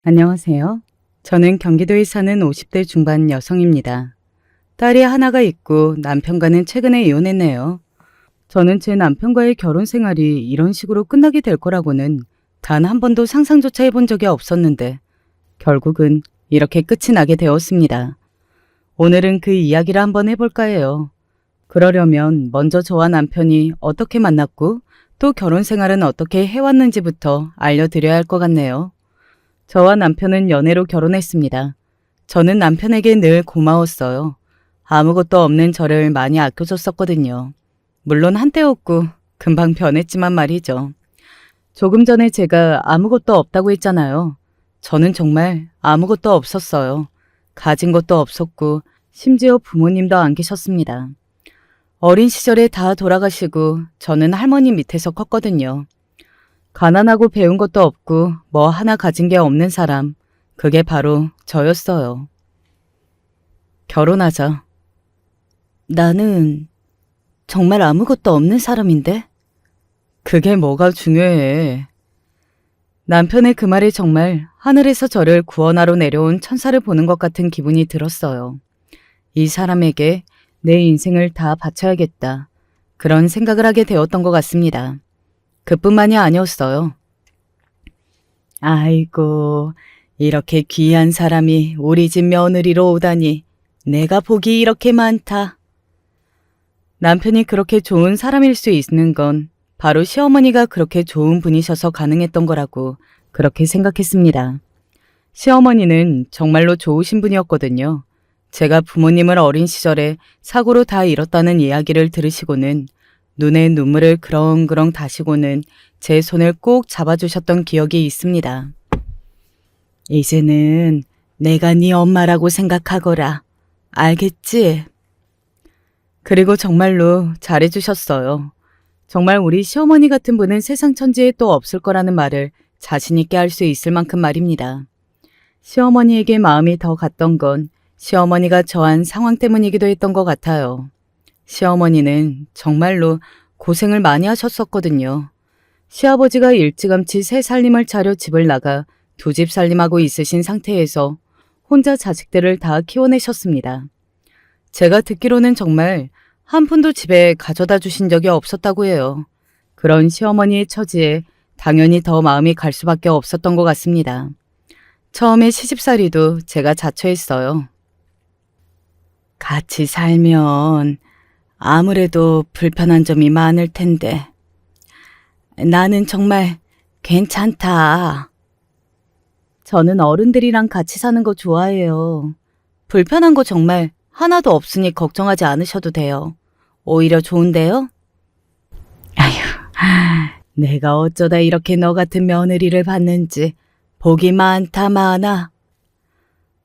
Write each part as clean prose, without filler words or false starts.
안녕하세요. 저는 경기도에 사는 50대 중반 여성입니다. 딸이 하나가 있고 남편과는 최근에 이혼했네요. 저는 제 남편과의 결혼 생활이 이런 식으로 끝나게 될 거라고는 단 한 번도 상상조차 해본 적이 없었는데 결국은 이렇게 끝이 나게 되었습니다. 오늘은 그 이야기를 한번 해볼까 해요. 그러려면 먼저 저와 남편이 어떻게 만났고 또 결혼 생활은 어떻게 해왔는지부터 알려드려야 할 것 같네요. 저와 남편은 연애로 결혼했습니다. 저는 남편에게 늘 고마웠어요. 아무것도 없는 저를 많이 아껴줬었거든요. 물론 한때였고 금방 변했지만 말이죠. 조금 전에 제가 아무것도 없다고 했잖아요. 저는 정말 아무것도 없었어요. 가진 것도 없었고 심지어 부모님도 안 계셨습니다. 어린 시절에 다 돌아가시고 저는 할머니 밑에서 컸거든요. 가난하고 배운 것도 없고 뭐 하나 가진 게 없는 사람, 그게 바로 저였어요. 결혼하자. 나는 정말 아무것도 없는 사람인데? 그게 뭐가 중요해. 남편의 그 말에 정말 하늘에서 저를 구원하러 내려온 천사를 보는 것 같은 기분이 들었어요. 이 사람에게 내 인생을 다 바쳐야겠다. 그런 생각을 하게 되었던 것 같습니다. 그뿐만이 아니었어요. 아이고, 이렇게 귀한 사람이 우리 집 며느리로 오다니 내가 복이 이렇게 많다. 남편이 그렇게 좋은 사람일 수 있는 건 바로 시어머니가 그렇게 좋은 분이셔서 가능했던 거라고 그렇게 생각했습니다. 시어머니는 정말로 좋으신 분이었거든요. 제가 부모님을 어린 시절에 사고로 다 잃었다는 이야기를 들으시고는 눈에 눈물을 그렁그렁 다시고는 제 손을 꼭 잡아주셨던 기억이 있습니다. 이제는 내가 네 엄마라고 생각하거라. 알겠지? 그리고 정말로 잘해주셨어요. 정말 우리 시어머니 같은 분은 세상 천지에 또 없을 거라는 말을 자신 있게 할 수 있을 만큼 말입니다. 시어머니에게 마음이 더 갔던 건 시어머니가 처한 상황 때문이기도 했던 것 같아요. 시어머니는 정말로 고생을 많이 하셨었거든요. 시아버지가 일찌감치 새 살림을 차려 집을 나가 두 집 살림하고 있으신 상태에서 혼자 자식들을 다 키워내셨습니다. 제가 듣기로는 정말 한 푼도 집에 가져다 주신 적이 없었다고 해요. 그런 시어머니의 처지에 당연히 더 마음이 갈 수밖에 없었던 것 같습니다. 처음에 시집살이도 제가 자처했어요. 같이 살면 아무래도 불편한 점이 많을 텐데 나는 정말 괜찮다. 저는 어른들이랑 같이 사는 거 좋아해요. 불편한 거 정말 하나도 없으니 걱정하지 않으셔도 돼요. 오히려 좋은데요? 아휴, 내가 어쩌다 이렇게 너 같은 며느리를 받는지 복이 많다 많아.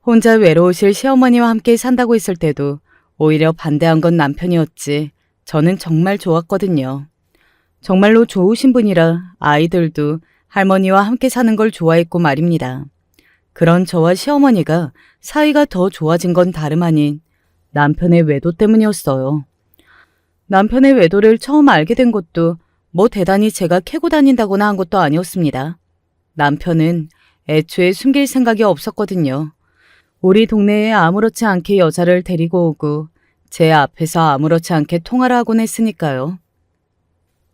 혼자 외로우실 시어머니와 함께 산다고 했을 때도 오히려 반대한 건 남편이었지. 저는 정말 좋았거든요. 정말로 좋으신 분이라 아이들도 할머니와 함께 사는 걸 좋아했고 말입니다. 그런 저와 시어머니가 사이가 더 좋아진 건 다름 아닌 남편의 외도 때문이었어요. 남편의 외도를 처음 알게 된 것도 뭐 대단히 제가 캐고 다닌다거나 한 것도 아니었습니다. 남편은 애초에 숨길 생각이 없었거든요. 우리 동네에 아무렇지 않게 여자를 데리고 오고 제 앞에서 아무렇지 않게 통화를 하곤 했으니까요.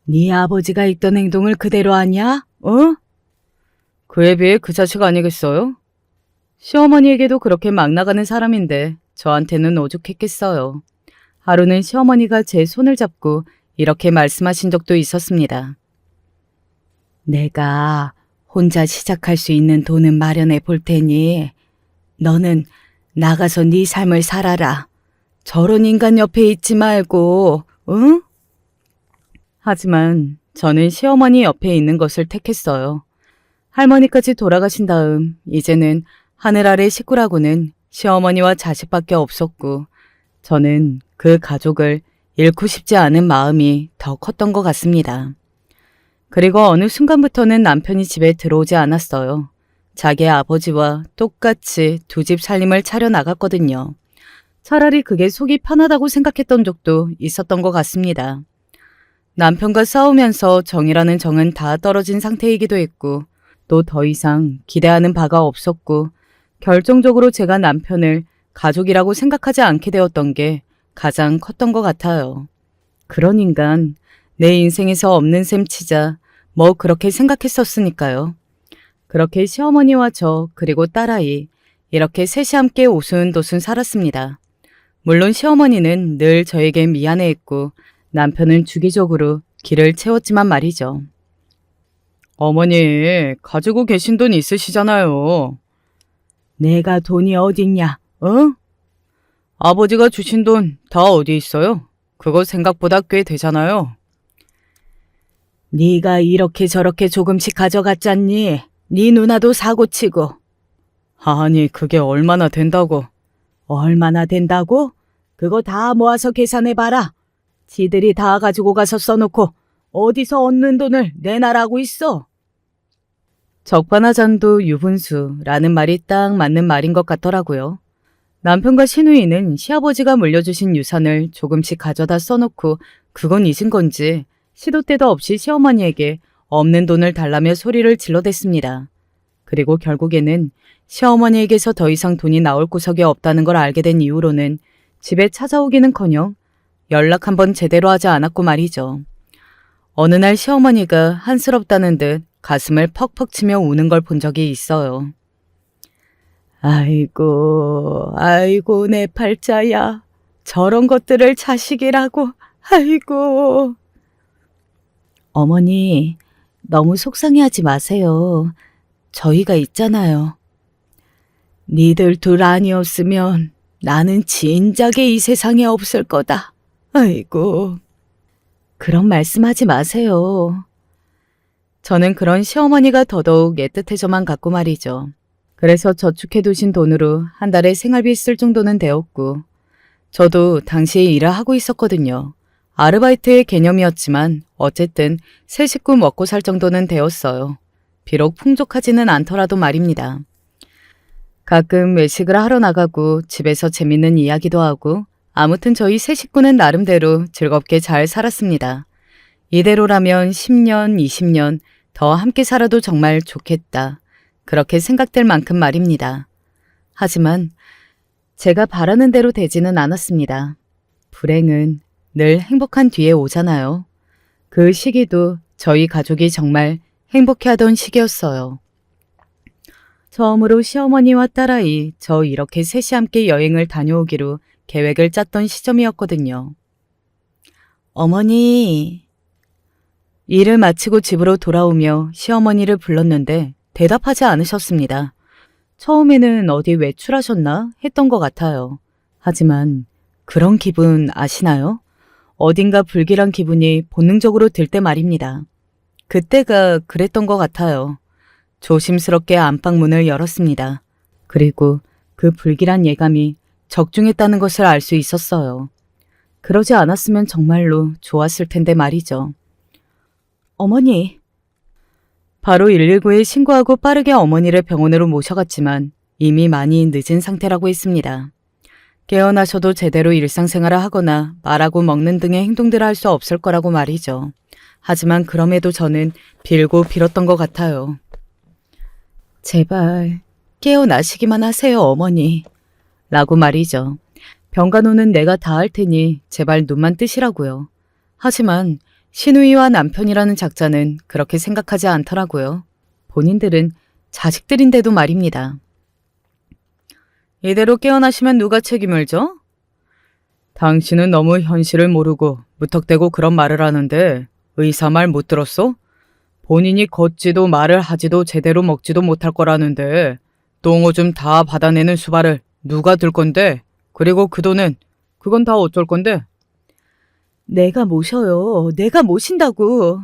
네 아버지가 있던 행동을 그대로 하냐? 어? 그에 비해 그 자식 아니겠어요? 시어머니에게도 그렇게 막 나가는 사람인데 저한테는 오죽했겠어요. 하루는 시어머니가 제 손을 잡고 이렇게 말씀하신 적도 있었습니다. 내가 혼자 시작할 수 있는 돈은 마련해 볼 테니 너는 나가서 네 삶을 살아라. 저런 인간 옆에 있지 말고, 응? 하지만 저는 시어머니 옆에 있는 것을 택했어요. 할머니까지 돌아가신 다음 이제는 하늘 아래 식구라고는 시어머니와 자식밖에 없었고 저는 그 가족을 잃고 싶지 않은 마음이 더 컸던 것 같습니다. 그리고 어느 순간부터는 남편이 집에 들어오지 않았어요. 자기 아버지와 똑같이 두 집 살림을 차려 나갔거든요. 차라리 그게 속이 편하다고 생각했던 적도 있었던 것 같습니다. 남편과 싸우면서 정이라는 정은 다 떨어진 상태이기도 했고 또 더 이상 기대하는 바가 없었고 결정적으로 제가 남편을 가족이라고 생각하지 않게 되었던 게 가장 컸던 것 같아요. 그런 인간 내 인생에서 없는 셈 치자 뭐 그렇게 생각했었으니까요. 그렇게 시어머니와 저 그리고 딸아이 이렇게 셋이 함께 오순도순 살았습니다. 물론 시어머니는 늘 저에게 미안해했고 남편은 주기적으로 길을 채웠지만 말이죠. 어머니, 가지고 계신 돈 있으시잖아요. 내가 돈이 어딨냐, 어? 아버지가 주신 돈 다 어디 있어요? 그거 생각보다 꽤 되잖아요. 네가 이렇게 저렇게 조금씩 가져갔잖니. 네 누나도 사고치고. 아니, 그게 얼마나 된다고. 얼마나 된다고? 그거 다 모아서 계산해봐라. 지들이 다 가지고 가서 써놓고 어디서 얻는 돈을 내놔라고 있어. 적반하장도 유분수라는 말이 딱 맞는 말인 것 같더라고요. 남편과 시누이는 시아버지가 물려주신 유산을 조금씩 가져다 써놓고 그건 잊은 건지 시도 때도 없이 시어머니에게 없는 돈을 달라며 소리를 질러댔습니다. 그리고 결국에는 시어머니에게서 더 이상 돈이 나올 구석이 없다는 걸 알게 된 이후로는 집에 찾아오기는커녕 연락 한번 제대로 하지 않았고 말이죠. 어느 날 시어머니가 한스럽다는 듯 가슴을 퍽퍽 치며 우는 걸 본 적이 있어요. 아이고, 아이고 내 팔자야. 저런 것들을 자식이라고. 아이고. 어머니, 너무 속상해하지 마세요. 저희가 있잖아요. 니들 둘 아니었으면 나는 진작에 이 세상에 없을 거다. 아이고. 그런 말씀하지 마세요. 저는 그런 시어머니가 더더욱 애틋해져만 갔고 말이죠. 그래서 저축해두신 돈으로 한 달에 생활비 쓸 정도는 되었고 저도 당시에 일을 하고 있었거든요. 아르바이트의 개념이었지만 어쨌든 세 식구 먹고 살 정도는 되었어요. 비록 풍족하지는 않더라도 말입니다. 가끔 외식을 하러 나가고 집에서 재밌는 이야기도 하고 아무튼 저희 세 식구는 나름대로 즐겁게 잘 살았습니다. 이대로라면 10년, 20년 더 함께 살아도 정말 좋겠다. 그렇게 생각될 만큼 말입니다. 하지만 제가 바라는 대로 되지는 않았습니다. 불행은 늘 행복한 뒤에 오잖아요. 그 시기도 저희 가족이 정말 행복해하던 시기였어요. 처음으로 시어머니와 딸아이 저 이렇게 셋이 함께 여행을 다녀오기로 계획을 짰던 시점이었거든요. 어머니, 일을 마치고 집으로 돌아오며 시어머니를 불렀는데 대답하지 않으셨습니다. 처음에는 어디 외출하셨나 했던 것 같아요. 하지만 그런 기분 아시나요? 어딘가 불길한 기분이 본능적으로 들 때 말입니다. 그때가 그랬던 것 같아요. 조심스럽게 안방문을 열었습니다. 그리고 그 불길한 예감이 적중했다는 것을 알 수 있었어요. 그러지 않았으면 정말로 좋았을 텐데 말이죠. 어머니. 바로 119에 신고하고 빠르게 어머니를 병원으로 모셔갔지만 이미 많이 늦은 상태라고 했습니다. 깨어나셔도 제대로 일상생활을 하거나 말하고 먹는 등의 행동들을 할 수 없을 거라고 말이죠. 하지만 그럼에도 저는 빌고 빌었던 것 같아요. 제발 깨어나시기만 하세요, 어머니. 라고 말이죠. 병간호는 내가 다 할 테니 제발 눈만 뜨시라고요. 하지만 시누이와 남편이라는 작자는 그렇게 생각하지 않더라고요. 본인들은 자식들인데도 말입니다. 이대로 깨어나시면 누가 책임을 져? 당신은 너무 현실을 모르고 무턱대고 그런 말을 하는데 의사 말 못 들었어? 본인이 걷지도 말을 하지도 제대로 먹지도 못할 거라는데 똥오줌 다 받아내는 수발을 누가 들 건데? 그리고 그 돈은 그건 다 어쩔 건데? 내가 모셔요. 내가 모신다고.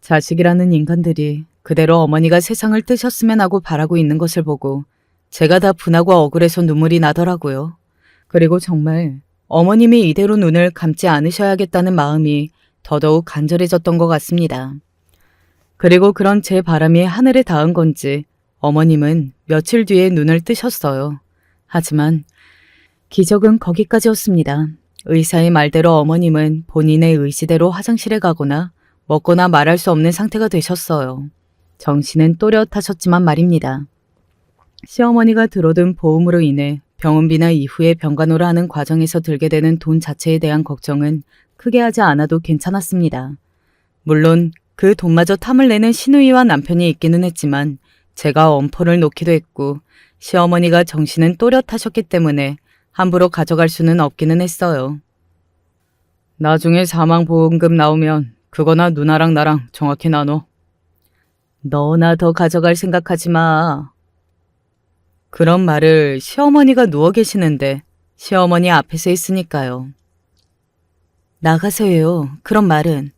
자식이라는 인간들이 그대로 어머니가 세상을 뜨셨으면 하고 바라고 있는 것을 보고 제가 다 분하고 억울해서 눈물이 나더라고요. 그리고 정말 어머님이 이대로 눈을 감지 않으셔야겠다는 마음이 더더욱 간절해졌던 것 같습니다. 그리고 그런 제 바람이 하늘에 닿은 건지 어머님은 며칠 뒤에 눈을 뜨셨어요. 하지만 기적은 거기까지였습니다. 의사의 말대로 어머님은 본인의 의지대로 화장실에 가거나 먹거나 말할 수 없는 상태가 되셨어요. 정신은 또렷하셨지만 말입니다. 시어머니가 들어둔 보험으로 인해 병원비나 이후에 병간호를 하는 과정에서 들게 되는 돈 자체에 대한 걱정은 크게 하지 않아도 괜찮았습니다. 물론 그 돈마저 탐을 내는 시누이와 남편이 있기는 했지만 제가 엄포를 놓기도 했고 시어머니가 정신은 또렷하셨기 때문에 함부로 가져갈 수는 없기는 했어요. 나중에 사망보험금 나오면 그거나 누나랑 나랑 정확히 나눠. 너나 더 가져갈 생각하지 마. 그런 말을 시어머니가 누워 계시는데 시어머니 앞에서 했으니까요. 나가서요. 그런 말은.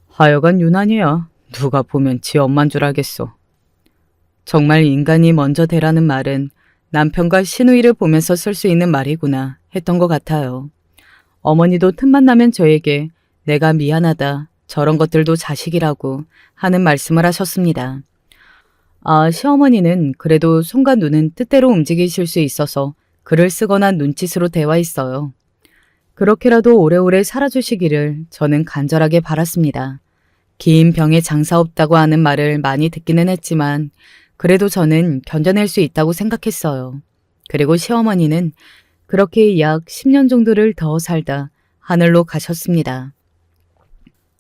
하여간 유난이야. 누가 보면 지 엄만 줄 알겠어. 정말 인간이 먼저 되라는 말은 남편과 시누이를 보면서 쓸 수 있는 말이구나 했던 것 같아요. 어머니도 틈만 나면 저에게 내가 미안하다, 저런 것들도 자식이라고 하는 말씀을 하셨습니다. 아, 시어머니는 그래도 손과 눈은 뜻대로 움직이실 수 있어서 글을 쓰거나 눈짓으로 대화했어요. 그렇게라도 오래오래 살아주시기를 저는 간절하게 바랐습니다. 긴 병에 장사 없다고 하는 말을 많이 듣기는 했지만 그래도 저는 견뎌낼 수 있다고 생각했어요. 그리고 시어머니는 그렇게 약 10년 정도를 더 살다 하늘로 가셨습니다.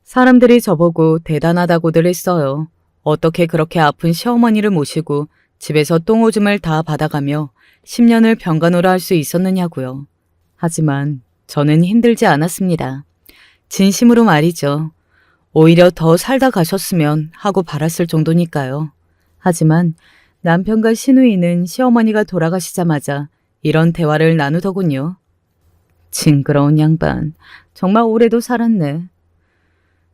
사람들이 저보고 대단하다고들 했어요. 어떻게 그렇게 아픈 시어머니를 모시고 집에서 똥오줌을 다 받아가며 10년을 병간호를 할 수 있었느냐고요. 하지만 저는 힘들지 않았습니다. 진심으로 말이죠. 오히려 더 살다 가셨으면 하고 바랐을 정도니까요. 하지만 남편과 시누이는 시어머니가 돌아가시자마자 이런 대화를 나누더군요. 징그러운 양반, 정말 오래도 살았네.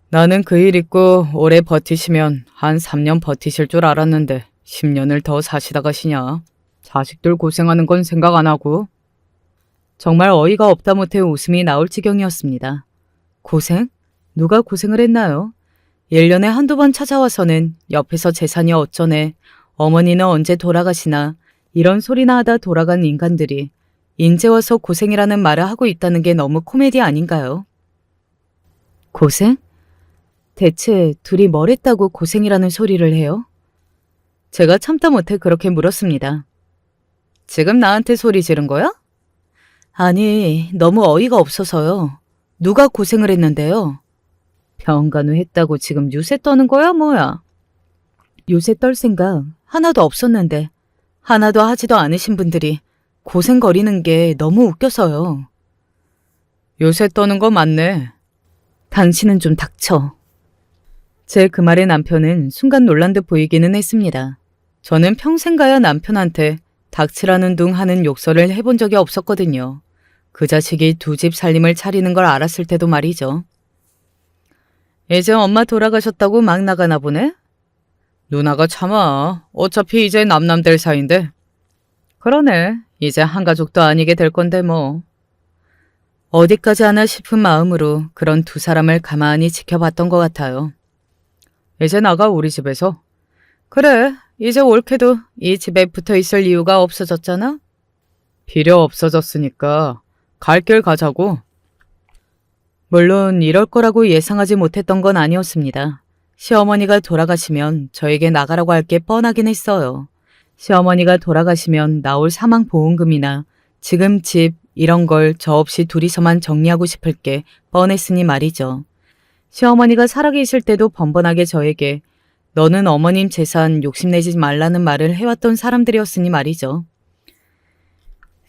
나는 그 일 있고 오래 버티시면 한 3년 버티실 줄 알았는데 10년을 더 사시다 가시냐. 자식들 고생하는 건 생각 안 하고. 정말 어이가 없다 못해 웃음이 나올 지경이었습니다. 고생? 누가 고생을 했나요? 1년에 한두 번 찾아와서는 옆에서 재산이 어쩌네, 어머니는 언제 돌아가시나 이런 소리나 하다 돌아간 인간들이 인제 와서 고생이라는 말을 하고 있다는 게 너무 코미디 아닌가요? 고생? 대체 둘이 뭘 했다고 고생이라는 소리를 해요? 제가 참다 못해 그렇게 물었습니다. 지금 나한테 소리 지른 거야? 아니, 너무 어이가 없어서요. 누가 고생을 했는데요? 병간호 했다고 지금 유세 떠는 거야 뭐야? 요새 떨 생각 하나도 없었는데 하나도 하지도 않으신 분들이 고생거리는 게 너무 웃겨서요. 요새 떠는 거 맞네. 당신은 좀 닥쳐. 제 그 말에 남편은 순간 놀란 듯 보이기는 했습니다. 저는 평생 가야 남편한테 닥치라는 둥 하는 욕설을 해본 적이 없었거든요. 그 자식이 두 집 살림을 차리는 걸 알았을 때도 말이죠. 이제 엄마 돌아가셨다고 막 나가나 보네? 누나가 참아. 어차피 이제 남남될 사이인데. 그러네. 이제 한 가족도 아니게 될 건데 뭐. 어디까지 하나 싶은 마음으로 그런 두 사람을 가만히 지켜봤던 것 같아요. 이제 나가 우리 집에서. 그래. 이제 올케도 이 집에 붙어 있을 이유가 없어졌잖아. 필요 없어졌으니까 갈 길 가자고. 물론 이럴 거라고 예상하지 못했던 건 아니었습니다. 시어머니가 돌아가시면 저에게 나가라고 할 게 뻔하긴 했어요. 시어머니가 돌아가시면 나올 사망보험금이나 지금 집 이런 걸 저 없이 둘이서만 정리하고 싶을 게 뻔했으니 말이죠. 시어머니가 살아계실 때도 번번하게 저에게 너는 어머님 재산 욕심내지 말라는 말을 해왔던 사람들이었으니 말이죠.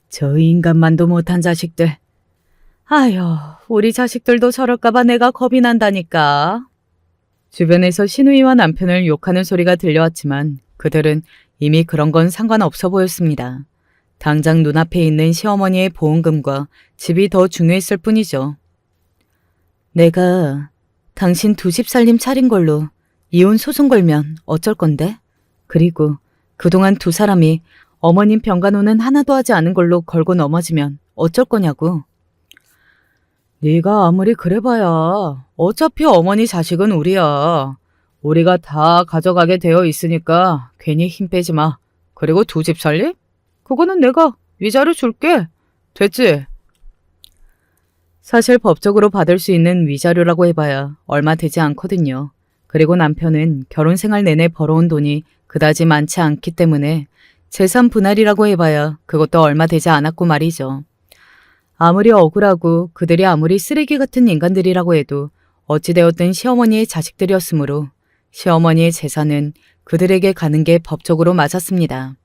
저 인간만도 못한 자식들. 아휴, 우리 자식들도 저럴까봐 내가 겁이 난다니까. 주변에서 시누이와 남편을 욕하는 소리가 들려왔지만 그들은 이미 그런 건 상관없어 보였습니다. 당장 눈앞에 있는 시어머니의 보험금과 집이 더 중요했을 뿐이죠. 내가 당신 두 집 살림 차린 걸로 이혼 소송 걸면 어쩔 건데? 그리고 그동안 두 사람이 어머님 병간호는 하나도 하지 않은 걸로 걸고 넘어지면 어쩔 거냐고. 네가 아무리 그래봐야 어차피 어머니 자식은 우리야. 우리가 다 가져가게 되어 있으니까 괜히 힘 빼지 마. 그리고 두 집 살림? 그거는 내가 위자료 줄게. 됐지? 사실 법적으로 받을 수 있는 위자료라고 해봐야 얼마 되지 않거든요. 그리고 남편은 결혼 생활 내내 벌어온 돈이 그다지 많지 않기 때문에 재산 분할이라고 해봐야 그것도 얼마 되지 않았고 말이죠. 아무리 억울하고 그들이 아무리 쓰레기 같은 인간들이라고 해도 어찌되었든 시어머니의 자식들이었으므로 시어머니의 재산은 그들에게 가는 게 법적으로 맞았습니다.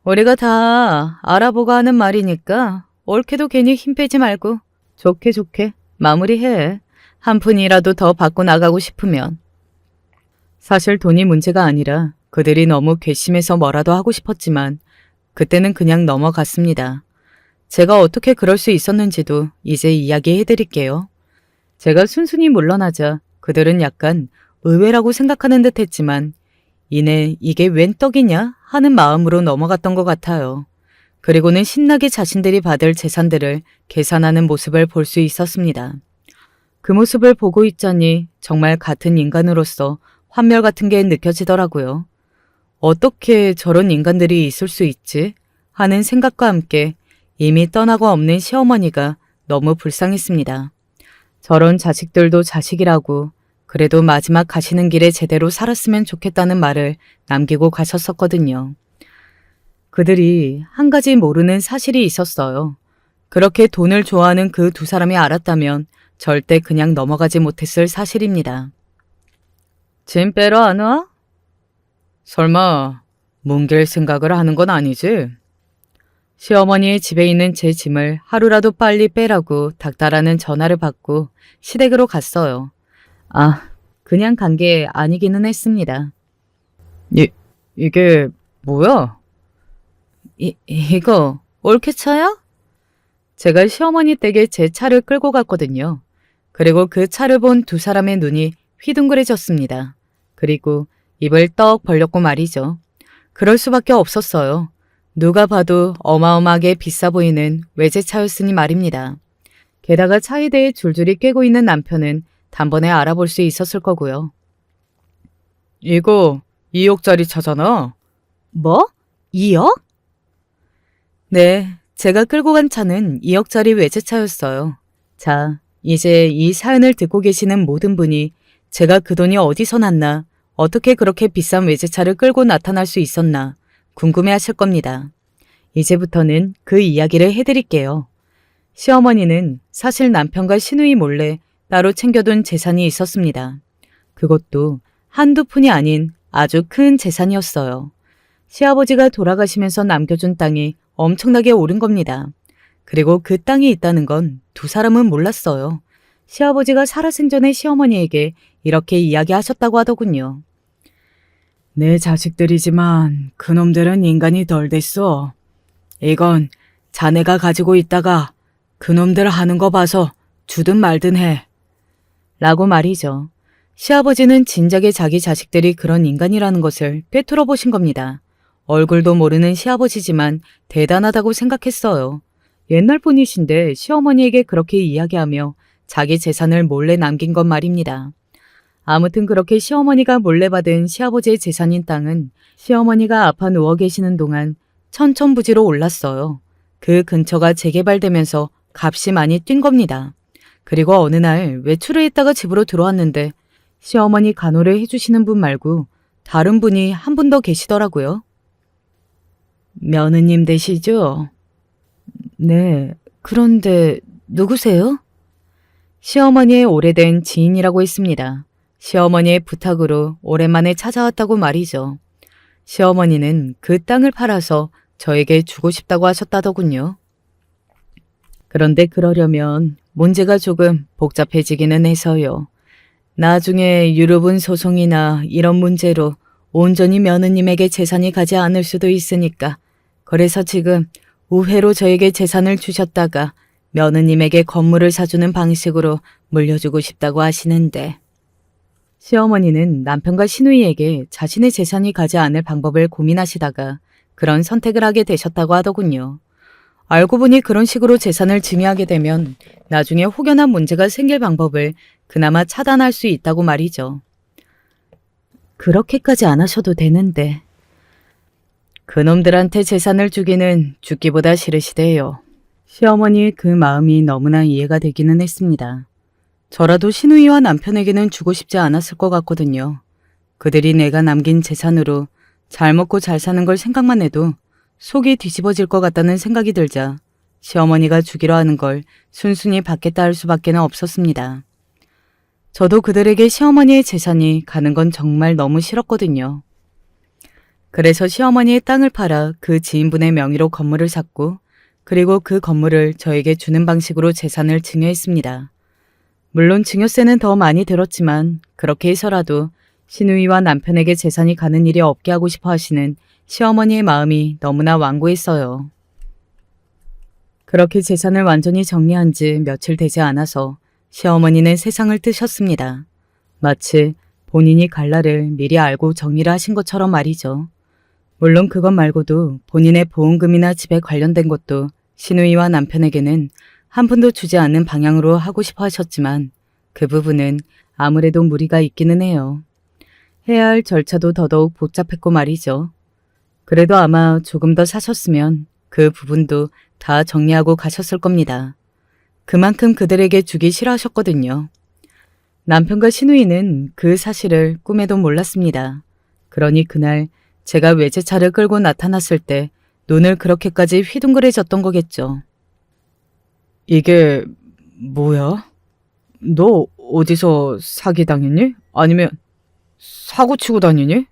우리가 다 알아보고 하는 말이니까 옳게도 괜히 힘 빼지 말고 좋게 마무리해. 한 푼이라도 더 받고 나가고 싶으면. 사실 돈이 문제가 아니라 그들이 너무 괘씸해서 뭐라도 하고 싶었지만 그때는 그냥 넘어갔습니다. 제가 어떻게 그럴 수 있었는지도 이제 이야기해드릴게요. 제가 순순히 물러나자 그들은 약간 의외라고 생각하는 듯 했지만 이내 이게 웬 떡이냐 하는 마음으로 넘어갔던 것 같아요. 그리고는 신나게 자신들이 받을 재산들을 계산하는 모습을 볼 수 있었습니다. 그 모습을 보고 있자니 정말 같은 인간으로서 환멸 같은 게 느껴지더라고요. 어떻게 저런 인간들이 있을 수 있지? 하는 생각과 함께 이미 떠나고 없는 시어머니가 너무 불쌍했습니다. 저런 자식들도 자식이라고 그래도 마지막 가시는 길에 제대로 살았으면 좋겠다는 말을 남기고 가셨었거든요. 그들이 한 가지 모르는 사실이 있었어요. 그렇게 돈을 좋아하는 그 두 사람이 알았다면 절대 그냥 넘어가지 못했을 사실입니다. 짐 빼러 안 와? 설마 뭉갤 생각을 하는 건 아니지? 시어머니의 집에 있는 제 짐을 하루라도 빨리 빼라고 닥달하는 전화를 받고 시댁으로 갔어요. 그냥 간 게 아니기는 했습니다. 이게 뭐야? 이거 올케차야? 제가 시어머니 댁에 제 차를 끌고 갔거든요. 그리고 그 차를 본 두 사람의 눈이 휘둥그레졌습니다. 그리고 입을 떡 벌렸고 말이죠. 그럴 수밖에 없었어요. 누가 봐도 어마어마하게 비싸 보이는 외제차였으니 말입니다. 게다가 차에 대해 줄줄이 꿰고 있는 남편은 단번에 알아볼 수 있었을 거고요. 이거 2억짜리 차잖아. 뭐? 2억? 네, 제가 끌고 간 차는 2억짜리 외제차였어요. 자, 이제 이 사연을 듣고 계시는 모든 분이 제가 그 돈이 어디서 났나, 어떻게 그렇게 비싼 외제차를 끌고 나타날 수 있었나 궁금해하실 겁니다. 이제부터는 그 이야기를 해드릴게요. 시어머니는 사실 남편과 시누이 몰래 따로 챙겨둔 재산이 있었습니다. 그것도 한두 푼이 아닌 아주 큰 재산이었어요. 시아버지가 돌아가시면서 남겨준 땅이 엄청나게 오른 겁니다. 그리고 그 땅이 있다는 건 두 사람은 몰랐어요. 시아버지가 살아생전에 시어머니에게 이렇게 이야기하셨다고 하더군요. 내 자식들이지만 그놈들은 인간이 덜 됐어. 이건 자네가 가지고 있다가 그놈들 하는 거 봐서 주든 말든 해. 라고 말이죠. 시아버지는 진작에 자기 자식들이 그런 인간이라는 것을 꿰뚫어 보신 겁니다. 얼굴도 모르는 시아버지지만 대단하다고 생각했어요. 옛날 분이신데 시어머니에게 그렇게 이야기하며 자기 재산을 몰래 남긴 건 말입니다. 아무튼 그렇게 시어머니가 몰래 받은 시아버지의 재산인 땅은 시어머니가 아파 누워 계시는 동안 천천부지로 올랐어요. 그 근처가 재개발되면서 값이 많이 뛴 겁니다. 그리고 어느 날 외출을 했다가 집으로 들어왔는데 시어머니 간호를 해주시는 분 말고 다른 분이 한 분 더 계시더라고요. 며느님 되시죠? 네, 그런데 누구세요? 시어머니의 오래된 지인이라고 했습니다. 시어머니의 부탁으로 오랜만에 찾아왔다고 말이죠. 시어머니는 그 땅을 팔아서 저에게 주고 싶다고 하셨다더군요. 그런데 그러려면 문제가 조금 복잡해지기는 해서요. 나중에 유류분 소송이나 이런 문제로 온전히 며느님에게 재산이 가지 않을 수도 있으니까 그래서 지금 우회로 저에게 재산을 주셨다가 며느님에게 건물을 사주는 방식으로 물려주고 싶다고 하시는데 시어머니는 남편과 시누이에게 자신의 재산이 가지 않을 방법을 고민하시다가 그런 선택을 하게 되셨다고 하더군요. 알고 보니 그런 식으로 재산을 증여하게 되면 나중에 혹여나 문제가 생길 방법을 그나마 차단할 수 있다고 말이죠. 그렇게까지 안 하셔도 되는데. 그놈들한테 재산을 주기는 죽기보다 싫으시대요. 시어머니의 그 마음이 너무나 이해가 되기는 했습니다. 저라도 신우이와 남편에게는 주고 싶지 않았을 것 같거든요. 그들이 내가 남긴 재산으로 잘 먹고 잘 사는 걸 생각만 해도 속이 뒤집어질 것 같다는 생각이 들자 시어머니가 주기로 하는 걸 순순히 받겠다 할 수밖에는 없었습니다. 저도 그들에게 시어머니의 재산이 가는 건 정말 너무 싫었거든요. 그래서 시어머니의 땅을 팔아 그 지인분의 명의로 건물을 샀고 그리고 그 건물을 저에게 주는 방식으로 재산을 증여했습니다. 물론 증여세는 더 많이 들었지만 그렇게 해서라도 신우이와 남편에게 재산이 가는 일이 없게 하고 싶어 하시는 시어머니의 마음이 너무나 완고했어요. 그렇게 재산을 완전히 정리한 지 며칠 되지 않아서 시어머니는 세상을 뜨셨습니다. 마치 본인이 갈 날을 미리 알고 정리를 하신 것처럼 말이죠. 물론 그것 말고도 본인의 보험금이나 집에 관련된 것도 신우이와 남편에게는 한 푼도 주지 않는 방향으로 하고 싶어 하셨지만 그 부분은 아무래도 무리가 있기는 해요. 해야 할 절차도 더더욱 복잡했고 말이죠. 그래도 아마 조금 더 사셨으면 그 부분도 다 정리하고 가셨을 겁니다. 그만큼 그들에게 주기 싫어하셨거든요. 남편과 신우이는 그 사실을 꿈에도 몰랐습니다. 그러니 그날 제가 외제차를 끌고 나타났을 때 눈을 그렇게까지 휘둥그레졌던 거겠죠. 이게 뭐야? 너 어디서 사기당했니? 아니면 사고 치고 다니니?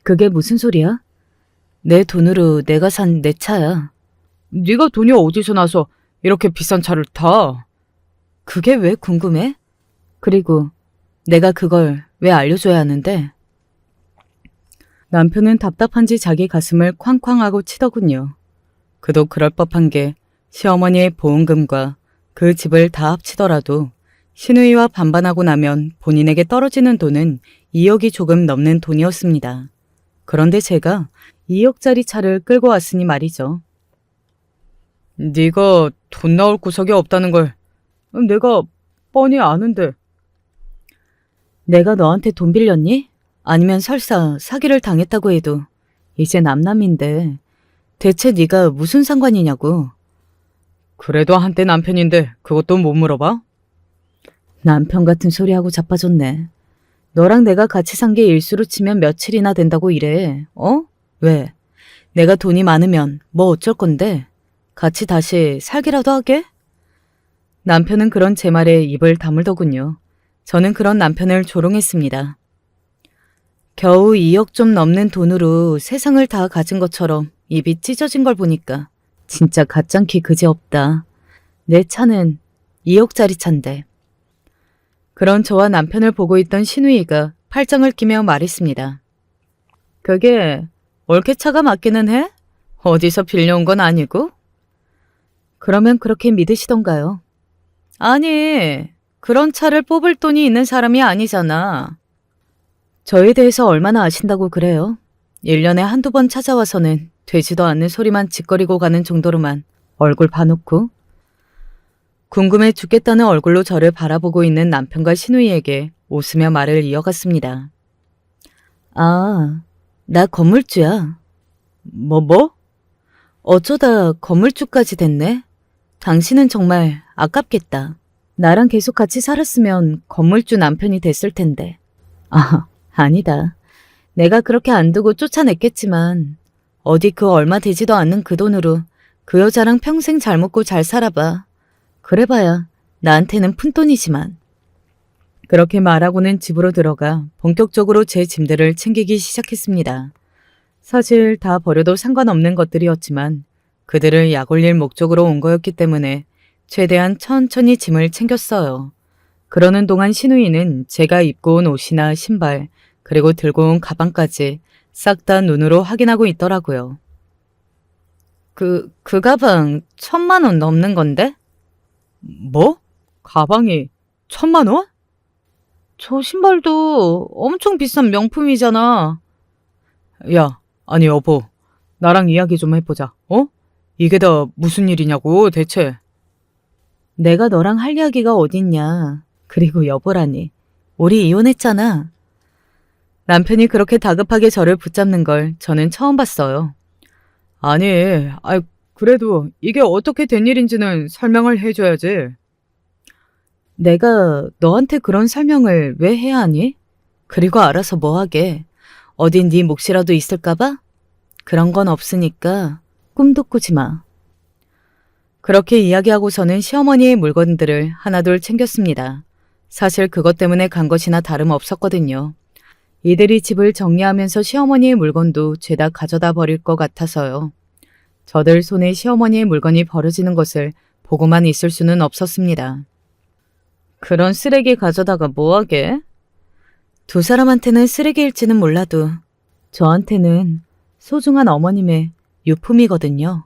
그게 무슨 소리야? 내 돈으로 내가 산 내 차야. 네가 돈이 어디서 나서 이렇게 비싼 차를 타? 그게 왜 궁금해? 그리고 내가 그걸 왜 알려줘야 하는데? 남편은 답답한지 자기 가슴을 쾅쾅하고 치더군요. 그도 그럴 법한 게 시어머니의 보험금과 그 집을 다 합치더라도 신우이와 반반하고 나면 본인에게 떨어지는 돈은 2억이 조금 넘는 돈이었습니다. 그런데 제가 2억짜리 차를 끌고 왔으니 말이죠. 네가 돈 나올 구석이 없다는 걸 내가 뻔히 아는데. 내가 너한테 돈 빌렸니? 아니면 설사 사기를 당했다고 해도 이제 남남인데 대체 네가 무슨 상관이냐고. 그래도 한때 남편인데 그것도 못 물어봐? 남편 같은 소리하고 자빠졌네. 너랑 내가 같이 산 게 일수로 치면 며칠이나 된다고 이래. 왜? 내가 돈이 많으면 뭐 어쩔 건데? 같이 다시 살기라도 하게? 남편은 그런 제 말에 입을 다물더군요. 저는 그런 남편을 조롱했습니다. 겨우 2억 좀 넘는 돈으로 세상을 다 가진 것처럼 입이 찢어진 걸 보니까 진짜 가짱키 그지없다. 내 차는 2억짜리 차인데. 그런 저와 남편을 보고 있던 신우이가 팔짱을 끼며 말했습니다. 그게 올케 차가 맞기는 해? 어디서 빌려온 건 아니고? 그러면 그렇게 믿으시던가요? 아니, 그런 차를 뽑을 돈이 있는 사람이 아니잖아. 저에 대해서 얼마나 아신다고 그래요? 1년에 한두 번 찾아와서는 되지도 않는 소리만 짓거리고 가는 정도로만 얼굴 봐놓고. 궁금해 죽겠다는 얼굴로 저를 바라보고 있는 남편과 신우이에게 웃으며 말을 이어갔습니다. 아, 나 건물주야. 뭐? 어쩌다 건물주까지 됐네? 당신은 정말 아깝겠다. 나랑 계속 같이 살았으면 건물주 남편이 됐을 텐데. 아니다. 내가 그렇게 안 두고 쫓아냈겠지만 어디 그 얼마 되지도 않는 그 돈으로 그 여자랑 평생 잘 먹고 잘 살아봐. 그래봐야 나한테는 푼돈이지만. 그렇게 말하고는 집으로 들어가 본격적으로 제 짐들을 챙기기 시작했습니다. 사실 다 버려도 상관없는 것들이었지만 그들을 약 올릴 목적으로 온 거였기 때문에 최대한 천천히 짐을 챙겼어요. 그러는 동안 신우이는 제가 입고 온 옷이나 신발 그리고 들고 온 가방까지 싹 다 눈으로 확인하고 있더라고요. 그 가방 1,000만 원 넘는 건데? 뭐? 가방이 1,000만 원? 저 신발도 엄청 비싼 명품이잖아. 야, 아니 여보, 나랑 이야기 좀 해보자. 이게 다 무슨 일이냐고 대체. 내가 너랑 할 이야기가 어딨냐. 그리고 여보라니. 우리 이혼했잖아. 남편이 그렇게 다급하게 저를 붙잡는 걸 저는 처음 봤어요. 아니, 그래도 이게 어떻게 된 일인지는 설명을 해줘야지. 내가 너한테 그런 설명을 왜 해야 하니? 그리고 알아서 뭐 하게. 어딘 네 몫이라도 있을까봐? 그런 건 없으니까 꿈도 꾸지 마. 그렇게 이야기하고서는 시어머니의 물건들을 하나둘 챙겼습니다. 사실 그것 때문에 간 것이나 다름없었거든요. 이들이 집을 정리하면서 시어머니의 물건도 죄다 가져다 버릴 것 같아서요. 저들 손에 시어머니의 물건이 버려지는 것을 보고만 있을 수는 없었습니다. 그런 쓰레기 가져다가 뭐하게? 두 사람한테는 쓰레기일지는 몰라도 저한테는 소중한 어머님의 유품이거든요.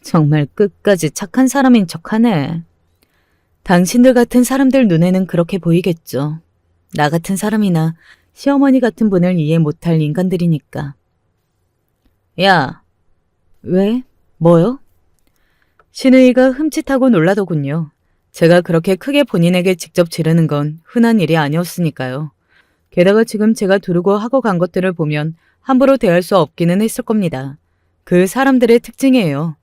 정말 끝까지 착한 사람인 척하네. 당신들 같은 사람들 눈에는 그렇게 보이겠죠. 나 같은 사람이나 시어머니 같은 분을 이해 못할 인간들이니까. 야, 왜? 뭐요? 신우이가 흠칫하고 놀라더군요. 제가 그렇게 크게 본인에게 직접 지르는 건 흔한 일이 아니었으니까요. 게다가 지금 제가 두르고 하고 간 것들을 보면 함부로 대할 수 없기는 했을 겁니다. 그 사람들의 특징이에요.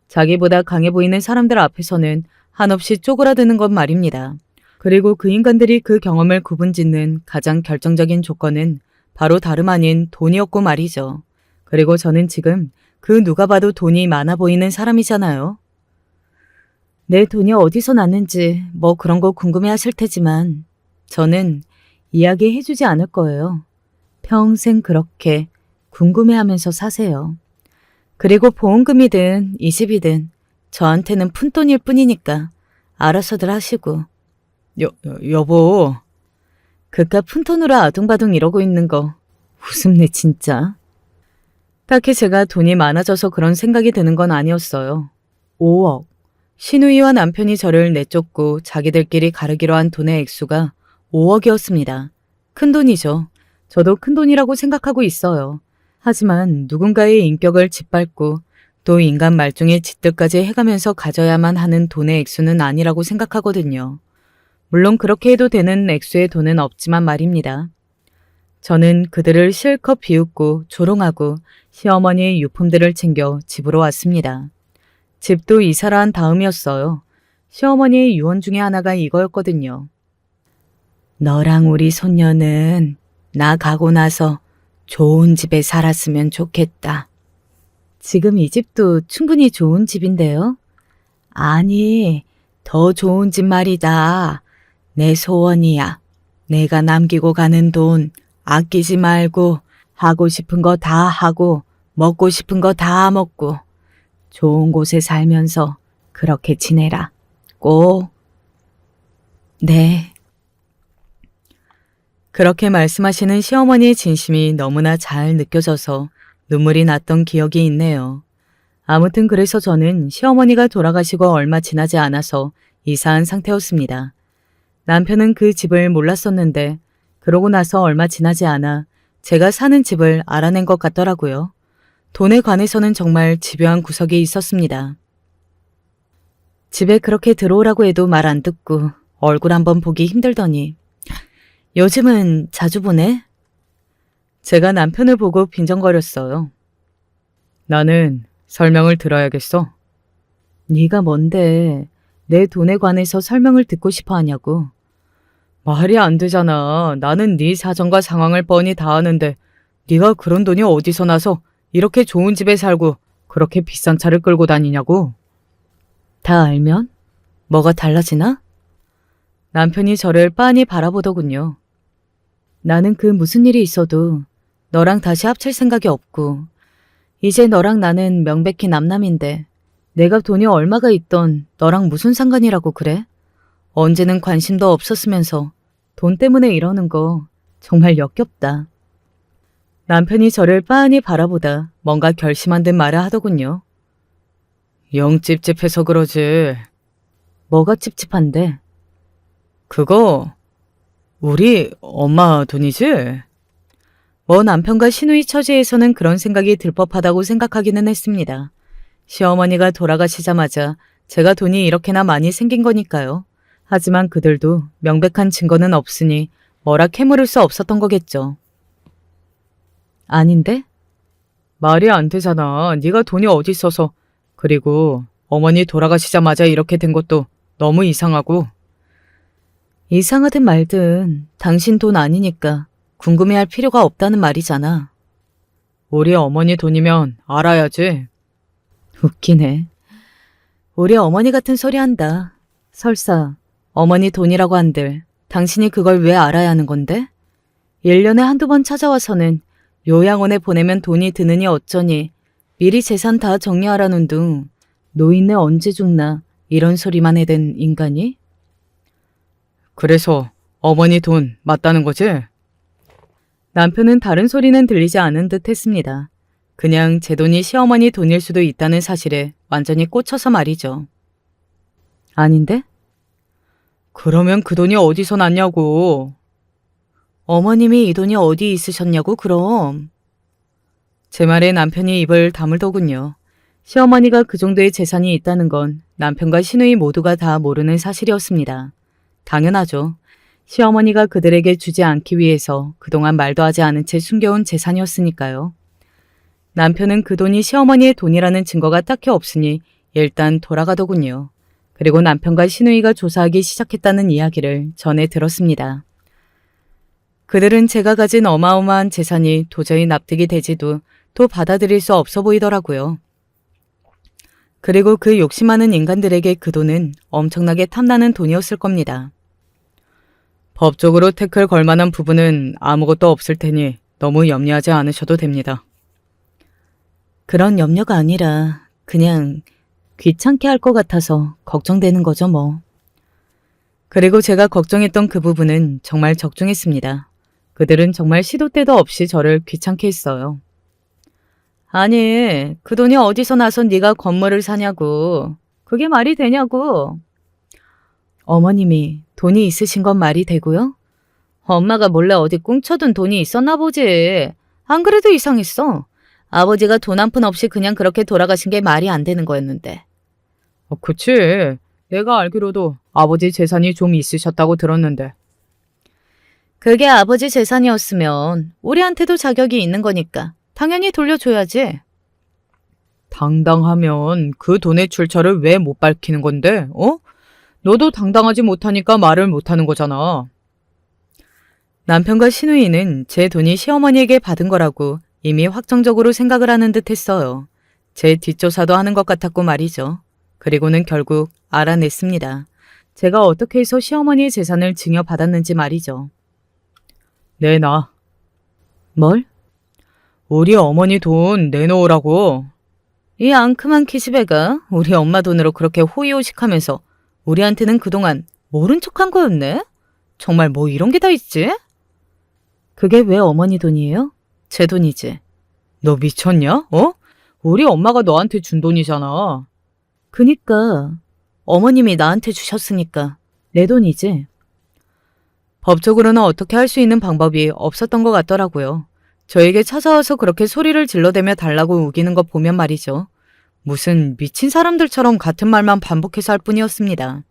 자기보다 강해 보이는 사람들 앞에서는 한없이 쪼그라드는 것 말입니다. 그리고 그 인간들이 그 경험을 구분짓는 가장 결정적인 조건은 바로 다름 아닌 돈이었고 말이죠. 그리고 저는 지금 그 누가 봐도 돈이 많아 보이는 사람이잖아요. 내 돈이 어디서 났는지 뭐 그런 거 궁금해 하실 테지만 저는 이야기해주지 않을 거예요. 평생 그렇게 궁금해하면서 사세요. 그리고 보험금이든 이 집이든 저한테는 푼돈일 뿐이니까 알아서들 하시고. 여보. 그깟 푼돈으로 아둥바둥 이러고 있는 거 웃음내 진짜. 딱히 제가 돈이 많아져서 그런 생각이 드는 건 아니었어요. 5억. 신우이와 남편이 저를 내쫓고 자기들끼리 가르기로 한 돈의 액수가 5억이었습니다. 큰 돈이죠. 저도 큰 돈이라고 생각하고 있어요. 하지만 누군가의 인격을 짓밟고 또 인간 말종의 짓들까지 해가면서 가져야만 하는 돈의 액수는 아니라고 생각하거든요. 물론 그렇게 해도 되는 액수의 돈은 없지만 말입니다. 저는 그들을 실컷 비웃고 조롱하고 시어머니의 유품들을 챙겨 집으로 왔습니다. 집도 이사를 한 다음이었어요. 시어머니의 유언 중에 하나가 이거였거든요. 너랑 우리 손녀는 나 가고 나서 좋은 집에 살았으면 좋겠다. 지금 이 집도 충분히 좋은 집인데요. 아니, 더 좋은 집 말이다. 내 소원이야. 내가 남기고 가는 돈 아끼지 말고 하고 싶은 거 다 하고 먹고 싶은 거 다 먹고 좋은 곳에 살면서 그렇게 지내라. 꼭. 네. 그렇게 말씀하시는 시어머니의 진심이 너무나 잘 느껴져서 눈물이 났던 기억이 있네요. 아무튼 그래서 저는 시어머니가 돌아가시고 얼마 지나지 않아서 이사한 상태였습니다. 남편은 그 집을 몰랐었는데 그러고 나서 얼마 지나지 않아 제가 사는 집을 알아낸 것 같더라고요. 돈에 관해서는 정말 집요한 구석이 있었습니다. 집에 그렇게 들어오라고 해도 말 안 듣고 얼굴 한번 보기 힘들더니 요즘은 자주 보네? 제가 남편을 보고 빈정거렸어요. 나는 설명을 들어야겠어. 네가 뭔데 내 돈에 관해서 설명을 듣고 싶어 하냐고. 말이 안 되잖아. 나는 네 사정과 상황을 뻔히 다 아는데 네가 그런 돈이 어디서 나서 이렇게 좋은 집에 살고 그렇게 비싼 차를 끌고 다니냐고. 다 알면 뭐가 달라지나? 남편이 저를 빤히 바라보더군요. 나는 그 무슨 일이 있어도 너랑 다시 합칠 생각이 없고 이제 너랑 나는 명백히 남남인데 내가 돈이 얼마가 있던 너랑 무슨 상관이라고 그래? 언제는 관심도 없었으면서 돈 때문에 이러는 거 정말 역겹다. 남편이 저를 빤히 바라보다 뭔가 결심한 듯 말을 하더군요. 영 찝찝해서 그러지. 뭐가 찝찝한데? 그거 우리 엄마 돈이지? 뭐 남편과 시누이 처지에서는 그런 생각이 들 법하다고 생각하기는 했습니다. 시어머니가 돌아가시자마자 제가 돈이 이렇게나 많이 생긴 거니까요. 하지만 그들도 명백한 증거는 없으니 뭐라 캐물을 수 없었던 거겠죠. 아닌데? 말이 안 되잖아. 네가 돈이 어디 있어서. 그리고 어머니 돌아가시자마자 이렇게 된 것도 너무 이상하고. 이상하든 말든 당신 돈 아니니까 궁금해할 필요가 없다는 말이잖아. 우리 어머니 돈이면 알아야지. 웃기네. 우리 어머니 같은 소리 한다. 설사 어머니 돈이라고 한들 당신이 그걸 왜 알아야 하는 건데? 1년에 한두 번 찾아와서는 요양원에 보내면 돈이 드느니 어쩌니 미리 재산 다 정리하라는 둥 노인네 언제 죽나 이런 소리만 해댄 인간이? 그래서 어머니 돈 맞다는 거지? 남편은 다른 소리는 들리지 않은 듯 했습니다. 그냥 제 돈이 시어머니 돈일 수도 있다는 사실에 완전히 꽂혀서 말이죠. 아닌데? 그러면 그 돈이 어디서 났냐고. 어머님이 이 돈이 어디 있으셨냐고 그럼. 제 말에 남편이 입을 다물더군요. 시어머니가 그 정도의 재산이 있다는 건 남편과 시누이 모두가 다 모르는 사실이었습니다. 당연하죠. 시어머니가 그들에게 주지 않기 위해서 그동안 말도 하지 않은 채 숨겨온 재산이었으니까요. 남편은 그 돈이 시어머니의 돈이라는 증거가 딱히 없으니 일단 돌아가더군요. 그리고 남편과 시누이가 조사하기 시작했다는 이야기를 전해 들었습니다. 그들은 제가 가진 어마어마한 재산이 도저히 납득이 되지도 또 받아들일 수 없어 보이더라고요. 그리고 그 욕심 많은 인간들에게 그 돈은 엄청나게 탐나는 돈이었을 겁니다. 법적으로 태클 걸 만한 부분은 아무것도 없을 테니 너무 염려하지 않으셔도 됩니다. 그런 염려가 아니라 그냥 귀찮게 할 것 같아서 걱정되는 거죠 뭐. 그리고 제가 걱정했던 그 부분은 정말 적중했습니다. 그들은 정말 시도 때도 없이 저를 귀찮게 했어요. 아니, 그 돈이 어디서 나서 네가 건물을 사냐고. 그게 말이 되냐고. 어머님이 돈이 있으신 건 말이 되고요? 엄마가 몰래 어디 꽁쳐둔 돈이 있었나 보지. 안 그래도 이상했어. 아버지가 돈 한 푼 없이 그냥 그렇게 돌아가신 게 말이 안 되는 거였는데. 그치. 내가 알기로도 아버지 재산이 좀 있으셨다고 들었는데. 그게 아버지 재산이었으면 우리한테도 자격이 있는 거니까 당연히 돌려줘야지. 당당하면 그 돈의 출처를 왜 못 밝히는 건데, 어? 너도 당당하지 못하니까 말을 못하는 거잖아. 남편과 시누이는 제 돈이 시어머니에게 받은 거라고 이미 확정적으로 생각을 하는 듯 했어요. 제 뒷조사도 하는 것 같았고 말이죠. 그리고는 결국 알아냈습니다. 제가 어떻게 해서 시어머니의 재산을 증여받았는지 말이죠. 내놔. 뭘? 우리 어머니 돈 내놓으라고. 이 앙큼한 기집애가 우리 엄마 돈으로 그렇게 호의호식하면서 우리한테는 그동안 모른 척한 거였네? 정말 뭐 이런 게 다 있지? 그게 왜 어머니 돈이에요? 제 돈이지. 너 미쳤냐? 어? 우리 엄마가 너한테 준 돈이잖아. 그니까 어머님이 나한테 주셨으니까 내 돈이지. 법적으로는 어떻게 할 수 있는 방법이 없었던 것 같더라고요. 저에게 찾아와서 그렇게 소리를 질러대며 달라고 우기는 거 보면 말이죠. 무슨 미친 사람들처럼 같은 말만 반복해서 할 뿐이었습니다.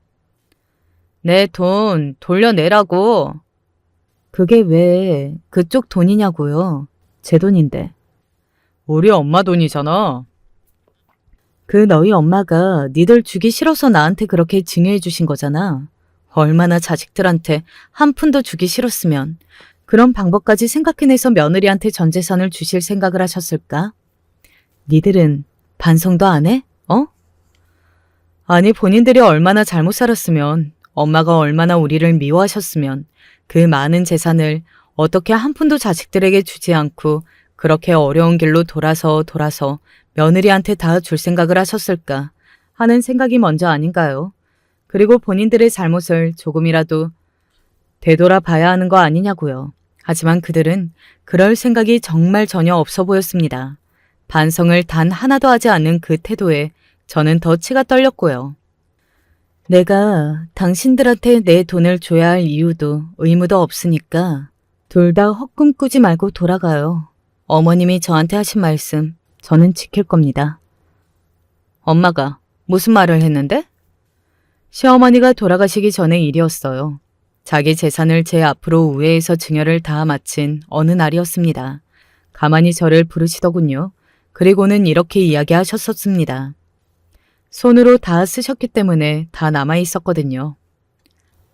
내 돈 돌려내라고. 그게 왜 그쪽 돈이냐고요. 제 돈인데. 우리 엄마 돈이잖아. 그 너희 엄마가 니들 주기 싫어서 나한테 그렇게 증여해 주신 거잖아. 얼마나 자식들한테 한 푼도 주기 싫었으면 그런 방법까지 생각해내서 며느리한테 전 재산을 주실 생각을 하셨을까? 니들은 반성도 안 해? 어? 아니 본인들이 얼마나 잘못 살았으면 엄마가 얼마나 우리를 미워하셨으면 그 많은 재산을 어떻게 한 푼도 자식들에게 주지 않고 그렇게 어려운 길로 돌아서 며느리한테 다 줄 생각을 하셨을까 하는 생각이 먼저 아닌가요? 그리고 본인들의 잘못을 조금이라도 되돌아봐야 하는 거 아니냐고요. 하지만 그들은 그럴 생각이 정말 전혀 없어 보였습니다. 반성을 단 하나도 하지 않는 그 태도에 저는 더 치가 떨렸고요. 내가 당신들한테 내 돈을 줘야 할 이유도 의무도 없으니까 둘 다 헛꿈 꾸지 말고 돌아가요. 어머님이 저한테 하신 말씀 저는 지킬 겁니다. 엄마가 무슨 말을 했는데? 시어머니가 돌아가시기 전의 일이었어요. 자기 재산을 제 앞으로 우회해서 증여를 다 마친 어느 날이었습니다. 가만히 저를 부르시더군요. 그리고는 이렇게 이야기하셨었습니다. 손으로 다 쓰셨기 때문에 다 남아있었거든요.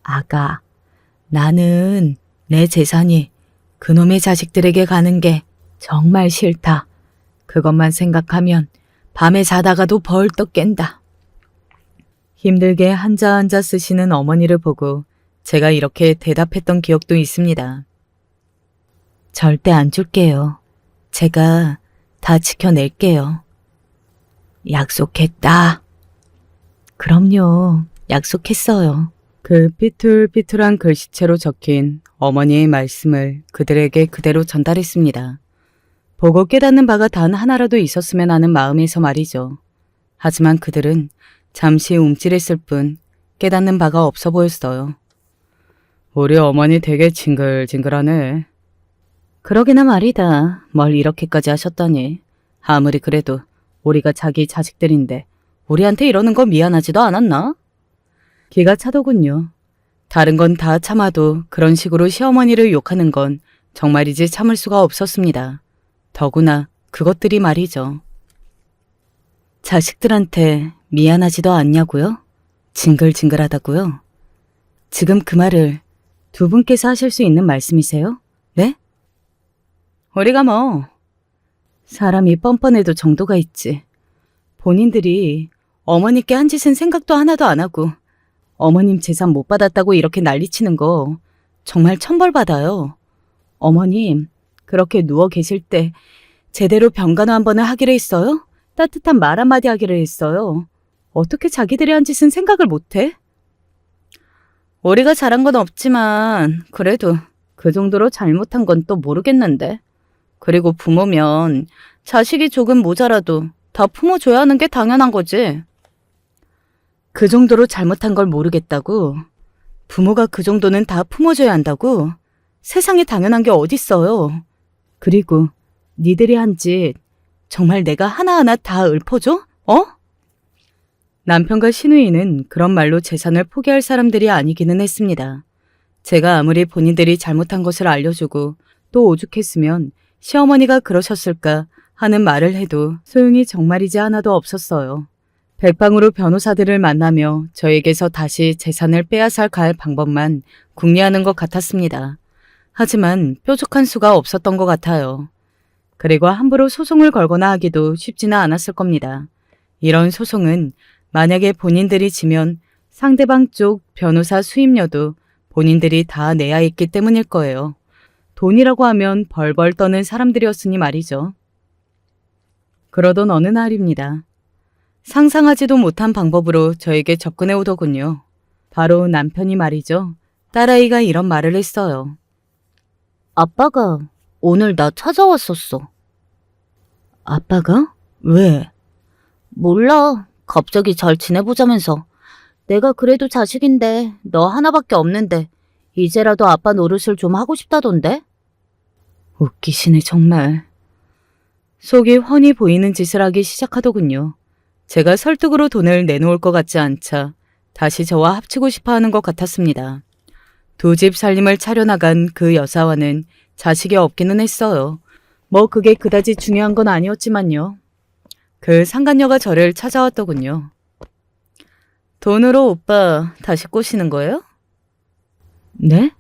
아가, 나는 내 재산이 그놈의 자식들에게 가는 게 정말 싫다. 그것만 생각하면 밤에 자다가도 벌떡 깬다. 힘들게 한자 쓰시는 어머니를 보고 제가 이렇게 대답했던 기억도 있습니다. 절대 안 줄게요. 제가 다 지켜낼게요. 약속했다. 그럼요. 약속했어요. 그 삐뚤삐뚤한 글씨체로 적힌 어머니의 말씀을 그들에게 그대로 전달했습니다. 보고 깨닫는 바가 단 하나라도 있었으면 하는 마음에서 말이죠. 하지만 그들은 잠시 움찔했을 뿐 깨닫는 바가 없어 보였어요. 우리 어머니 되게 징글징글하네. 그러기나 말이다. 뭘 이렇게까지 하셨다니. 아무리 그래도 우리가 자기 자식들인데 우리한테 이러는 거 미안하지도 않았나? 기가 차더군요. 다른 건 다 참아도 그런 식으로 시어머니를 욕하는 건 정말이지 참을 수가 없었습니다. 더구나 그것들이 말이죠. 자식들한테 미안하지도 않냐고요? 징글징글하다고요? 지금 그 말을 두 분께서 하실 수 있는 말씀이세요? 네? 우리가 뭐 사람이 뻔뻔해도 정도가 있지. 본인들이 어머니께 한 짓은 생각도 하나도 안 하고 어머님 재산 못 받았다고 이렇게 난리치는 거 정말 천벌받아요. 어머님 그렇게 누워 계실 때 제대로 병간호 한 번을 하기로 했어요? 따뜻한 말 한마디 하기로 했어요. 어떻게 자기들이 한 짓은 생각을 못해? 우리가 잘한 건 없지만 그래도 그 정도로 잘못한 건 또 모르겠는데. 그리고 부모면 자식이 조금 모자라도 다 품어줘야 하는 게 당연한 거지. 그 정도로 잘못한 걸 모르겠다고? 부모가 그 정도는 다 품어줘야 한다고? 세상에 당연한 게 어딨어요. 그리고 니들이 한 짓 정말 내가 하나하나 다 읊어줘? 어? 남편과 시누이는 그런 말로 재산을 포기할 사람들이 아니기는 했습니다. 제가 아무리 본인들이 잘못한 것을 알려주고 또 오죽했으면 시어머니가 그러셨을까 하는 말을 해도 소용이 정말이지 하나도 없었어요. 백방으로 변호사들을 만나며 저에게서 다시 재산을 빼앗아 갈 방법만 궁리하는 것 같았습니다. 하지만 뾰족한 수가 없었던 것 같아요. 그리고 함부로 소송을 걸거나 하기도 쉽지는 않았을 겁니다. 이런 소송은 만약에 본인들이 지면 상대방 쪽 변호사 수임료도 본인들이 다 내야 했기 때문일 거예요. 돈이라고 하면 벌벌 떠는 사람들이었으니 말이죠. 그러던 어느 날입니다. 상상하지도 못한 방법으로 저에게 접근해 오더군요. 바로 남편이 말이죠. 딸아이가 이런 말을 했어요. 아빠가 오늘 나 찾아왔었어. 아빠가? 왜? 몰라. 갑자기 잘 지내보자면서. 내가 그래도 자식인데 너 하나밖에 없는데 이제라도 아빠 노릇을 좀 하고 싶다던데? 웃기시네 정말. 속이 훤히 보이는 짓을 하기 시작하더군요. 제가 설득으로 돈을 내놓을 것 같지 않자 다시 저와 합치고 싶어하는 것 같았습니다. 두 집 살림을 차려나간 그 여사와는 자식이 없기는 했어요. 뭐 그게 그다지 중요한 건 아니었지만요. 그 상간녀가 저를 찾아왔더군요. 돈으로 오빠 다시 꼬시는 거예요? 네?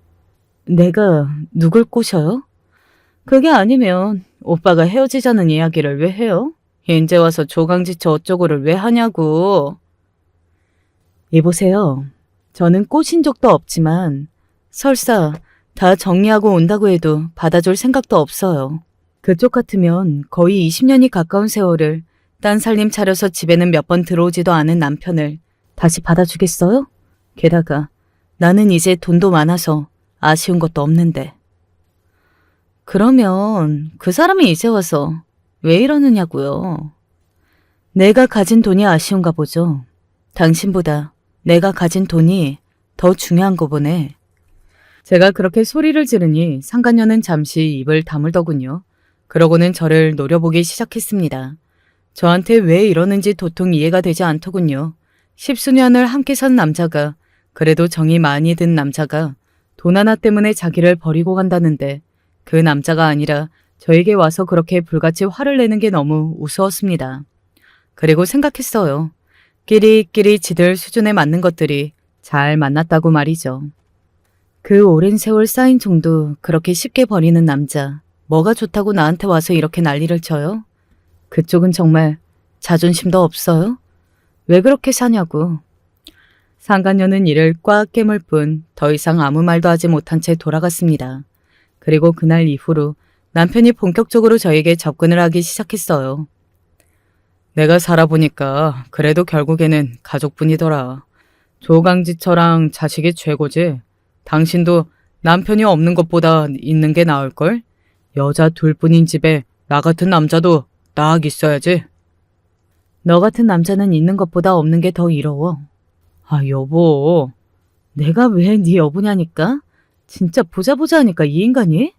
내가 누굴 꼬셔요? 그게 아니면 오빠가 헤어지자는 이야기를 왜 해요? 인제 와서 조강지처 어쩌고를 왜 하냐고. 이보세요. 저는 꼬신 적도 없지만 설사 다 정리하고 온다고 해도 받아줄 생각도 없어요. 그쪽 같으면 거의 20년이 가까운 세월을 딴 살림 차려서 집에는 몇 번 들어오지도 않은 남편을 다시 받아주겠어요? 게다가 나는 이제 돈도 많아서 아쉬운 것도 없는데. 그러면 그 사람이 이제 와서 왜 이러느냐고요. 내가 가진 돈이 아쉬운가 보죠. 당신보다 내가 가진 돈이 더 중요한 거 보네. 제가 그렇게 소리를 지르니 상간녀는 잠시 입을 다물더군요. 그러고는 저를 노려보기 시작했습니다. 저한테 왜 이러는지 도통 이해가 되지 않더군요. 10수년을 함께 산 남자가, 그래도 정이 많이 든 남자가 돈 하나 때문에 자기를 버리고 간다는데 그 남자가 아니라 저에게 와서 그렇게 불같이 화를 내는 게 너무 우스웠습니다. 그리고 생각했어요. 끼리끼리 지들 수준에 맞는 것들이 잘 만났다고 말이죠. 그 오랜 세월 쌓인 정도 그렇게 쉽게 버리는 남자. 뭐가 좋다고 나한테 와서 이렇게 난리를 쳐요? 그쪽은 정말 자존심도 없어요? 왜 그렇게 사냐고. 상간녀는 이를 꽉 깨물 뿐 더 이상 아무 말도 하지 못한 채 돌아갔습니다. 그리고 그날 이후로 남편이 본격적으로 저에게 접근을 하기 시작했어요. 내가 살아보니까 그래도 결국에는 가족뿐이더라. 조강지처랑 자식이 최고지. 당신도 남편이 없는 것보다 있는 게 나을걸? 여자 둘뿐인 집에 나 같은 남자도 딱 있어야지. 너 같은 남자는 있는 것보다 없는 게 더 이로워. 아, 여보. 내가 왜 네 여보냐니까? 진짜 보자 하니까 이 인간이?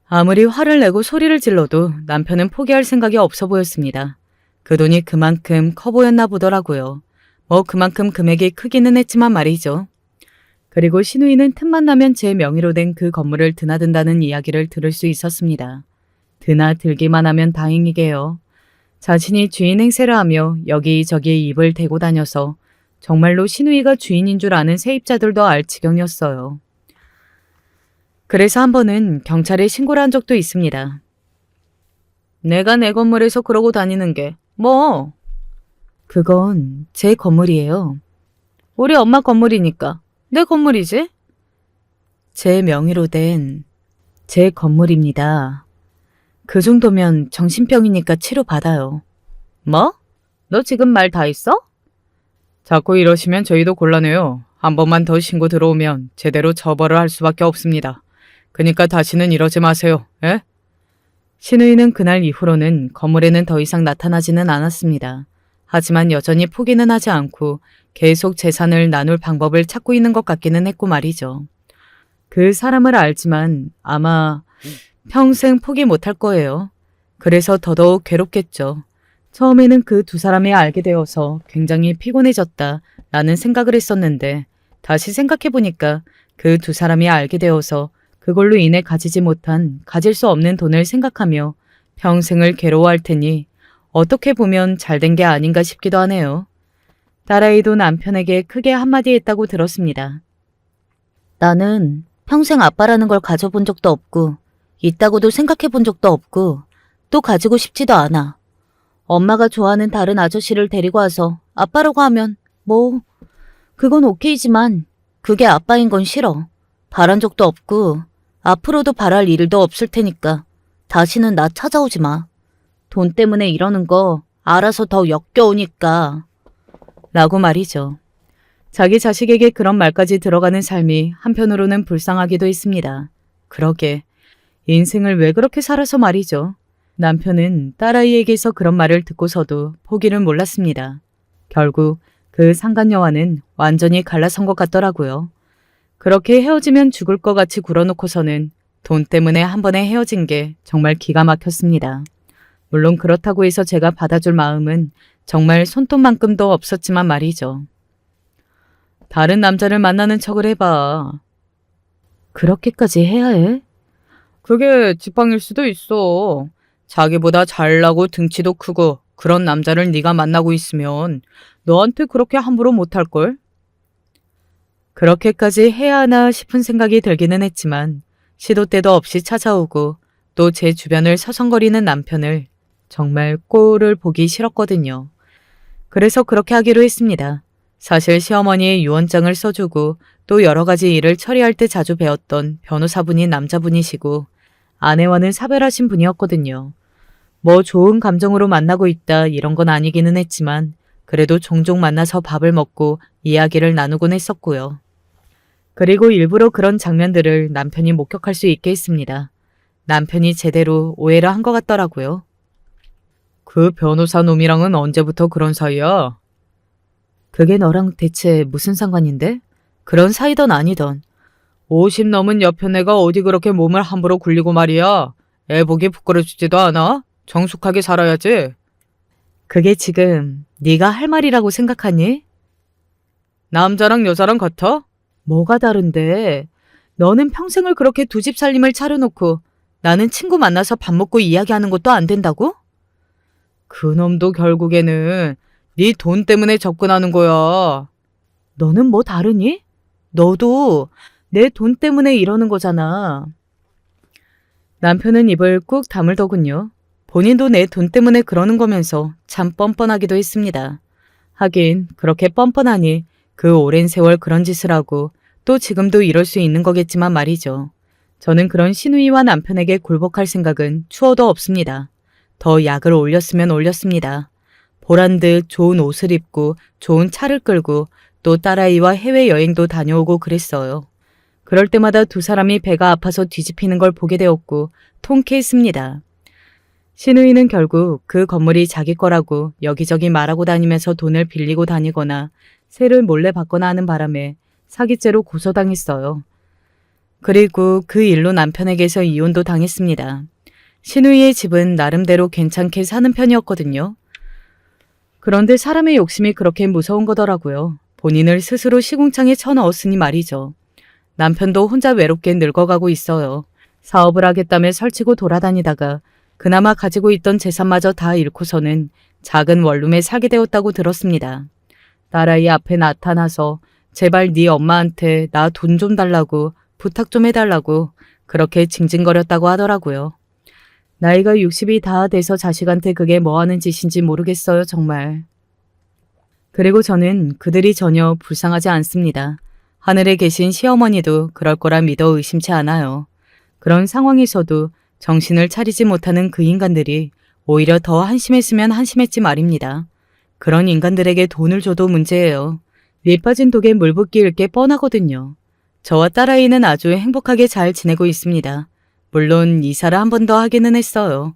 아무리 화를 내고 소리를 질러도 남편은 포기할 생각이 없어 보였습니다. 그 돈이 그만큼 커 보였나 보더라고요. 뭐 그만큼 금액이 크기는 했지만 말이죠. 그리고 신우이는 틈만 나면 제 명의로 된 그 건물을 드나든다는 이야기를 들을 수 있었습니다. 드나들기만 하면 다행이게요. 자신이 주인 행세를 하며 여기저기 입을 대고 다녀서 정말로 신우이가 주인인 줄 아는 세입자들도 알 지경이었어요. 그래서 한 번은 경찰에 신고를 한 적도 있습니다. 내가 내 건물에서 그러고 다니는 게 뭐? 그건 제 건물이에요. 우리 엄마 건물이니까 내 건물이지? 제 명의로 된 제 건물입니다. 그 정도면 정신병이니까 치료받아요. 뭐? 너 지금 말 다 했어? 자꾸 이러시면 저희도 곤란해요. 한 번만 더 신고 들어오면 제대로 처벌을 할 수밖에 없습니다. 그러니까 다시는 이러지 마세요. 예? 신우이는 그날 이후로는 건물에는 더 이상 나타나지는 않았습니다. 하지만 여전히 포기는 하지 않고 계속 재산을 나눌 방법을 찾고 있는 것 같기는 했고 말이죠. 그 사람을 알지만 아마 평생 포기 못할 거예요. 그래서 더더욱 괴롭겠죠. 처음에는 그 두 사람이 알게 되어서 굉장히 피곤해졌다 라는 생각을 했었는데 다시 생각해보니까 그 두 사람이 알게 되어서 그걸로 인해 가지지 못한 가질 수 없는 돈을 생각하며 평생을 괴로워할 테니 어떻게 보면 잘된 게 아닌가 싶기도 하네요. 딸아이도 남편에게 크게 한마디 했다고 들었습니다. 나는 평생 아빠라는 걸 가져본 적도 없고 있다고도 생각해 본 적도 없고 또 가지고 싶지도 않아. 엄마가 좋아하는 다른 아저씨를 데리고 와서 아빠라고 하면 뭐 그건 오케이지만 그게 아빠인 건 싫어. 바란 적도 없고 앞으로도 바랄 일도 없을 테니까 다시는 나 찾아오지 마. 돈 때문에 이러는 거 알아서 더 역겨우니까. 라고 말이죠. 자기 자식에게 그런 말까지 들어가는 삶이 한편으로는 불쌍하기도 했습니다. 그러게 인생을 왜 그렇게 살아서 말이죠. 남편은 딸아이에게서 그런 말을 듣고서도 포기를 몰랐습니다. 결국 그 상간녀와는 완전히 갈라선 것 같더라고요. 그렇게 헤어지면 죽을 것 같이 굴어놓고서는 돈 때문에 한 번에 헤어진 게 정말 기가 막혔습니다. 물론 그렇다고 해서 제가 받아줄 마음은 정말 손톱만큼도 없었지만 말이죠. 다른 남자를 만나는 척을 해봐. 그렇게까지 해야 해? 그게 지팡일 수도 있어. 자기보다 잘나고 등치도 크고 그런 남자를 네가 만나고 있으면 너한테 그렇게 함부로 못할걸? 그렇게까지 해야 하나 싶은 생각이 들기는 했지만 시도 때도 없이 찾아오고 또 제 주변을 서성거리는 남편을 정말 꼴을 보기 싫었거든요. 그래서 그렇게 하기로 했습니다. 사실 시어머니의 유언장을 써주고 또 여러 가지 일을 처리할 때 자주 배웠던 변호사분이 남자분이시고 아내와는 사별하신 분이었거든요. 뭐 좋은 감정으로 만나고 있다 이런 건 아니기는 했지만 그래도 종종 만나서 밥을 먹고 이야기를 나누곤 했었고요. 그리고 일부러 그런 장면들을 남편이 목격할 수 있게 했습니다. 남편이 제대로 오해를 한 것 같더라고요. 그 변호사 놈이랑은 언제부터 그런 사이야? 그게 너랑 대체 무슨 상관인데? 그런 사이던 아니던. 50 넘은 여편 애가 어디 그렇게 몸을 함부로 굴리고 말이야. 애 보기 부끄러지지도 않아? 정숙하게 살아야지. 그게 지금 네가 할 말이라고 생각하니? 남자랑 여자랑 같아? 뭐가 다른데? 너는 평생을 그렇게 두 집 살림을 차려놓고 나는 친구 만나서 밥 먹고 이야기하는 것도 안 된다고? 그놈도 결국에는 네 돈 때문에 접근하는 거야. 너는 뭐 다르니? 너도 내 돈 때문에 이러는 거잖아. 남편은 입을 꾹 다물더군요. 본인도 내 돈 때문에 그러는 거면서 참 뻔뻔하기도 했습니다. 하긴 그렇게 뻔뻔하니 그 오랜 세월 그런 짓을 하고 또 지금도 이럴 수 있는 거겠지만 말이죠. 저는 그런 시누이와 남편에게 굴복할 생각은 추워도 없습니다. 더 약을 올렸으면 올렸습니다. 보란 듯 좋은 옷을 입고 좋은 차를 끌고 또 딸아이와 해외여행도 다녀오고 그랬어요. 그럴 때마다 두 사람이 배가 아파서 뒤집히는 걸 보게 되었고 통쾌했습니다. 시누이는 결국 그 건물이 자기 거라고 여기저기 말하고 다니면서 돈을 빌리고 다니거나 세를 몰래 받거나 하는 바람에 사기죄로 고소당했어요. 그리고 그 일로 남편에게서 이혼도 당했습니다. 시누이의 집은 나름대로 괜찮게 사는 편이었거든요. 그런데 사람의 욕심이 그렇게 무서운 거더라고요. 본인을 스스로 시궁창에 쳐넣었으니 말이죠. 남편도 혼자 외롭게 늙어가고 있어요. 사업을 하겠다며 설치고 돌아다니다가 그나마 가지고 있던 재산마저 다 잃고서는 작은 원룸에 살게 되었다고 들었습니다. 딸아이 앞에 나타나서 제발 네 엄마한테 나 돈 좀 달라고 부탁 좀 해달라고 그렇게 징징거렸다고 하더라고요. 나이가 60이 다 돼서 자식한테 그게 뭐하는 짓인지 모르겠어요, 정말. 그리고 저는 그들이 전혀 불쌍하지 않습니다. 하늘에 계신 시어머니도 그럴 거라 믿어 의심치 않아요. 그런 상황에서도 정신을 차리지 못하는 그 인간들이 오히려 더 한심했으면 한심했지 말입니다. 그런 인간들에게 돈을 줘도 문제예요. 밑 빠진 독에 물 붓기일 게 뻔하거든요. 저와 딸아이는 아주 행복하게 잘 지내고 있습니다. 물론 이사를 한 번 더 하기는 했어요.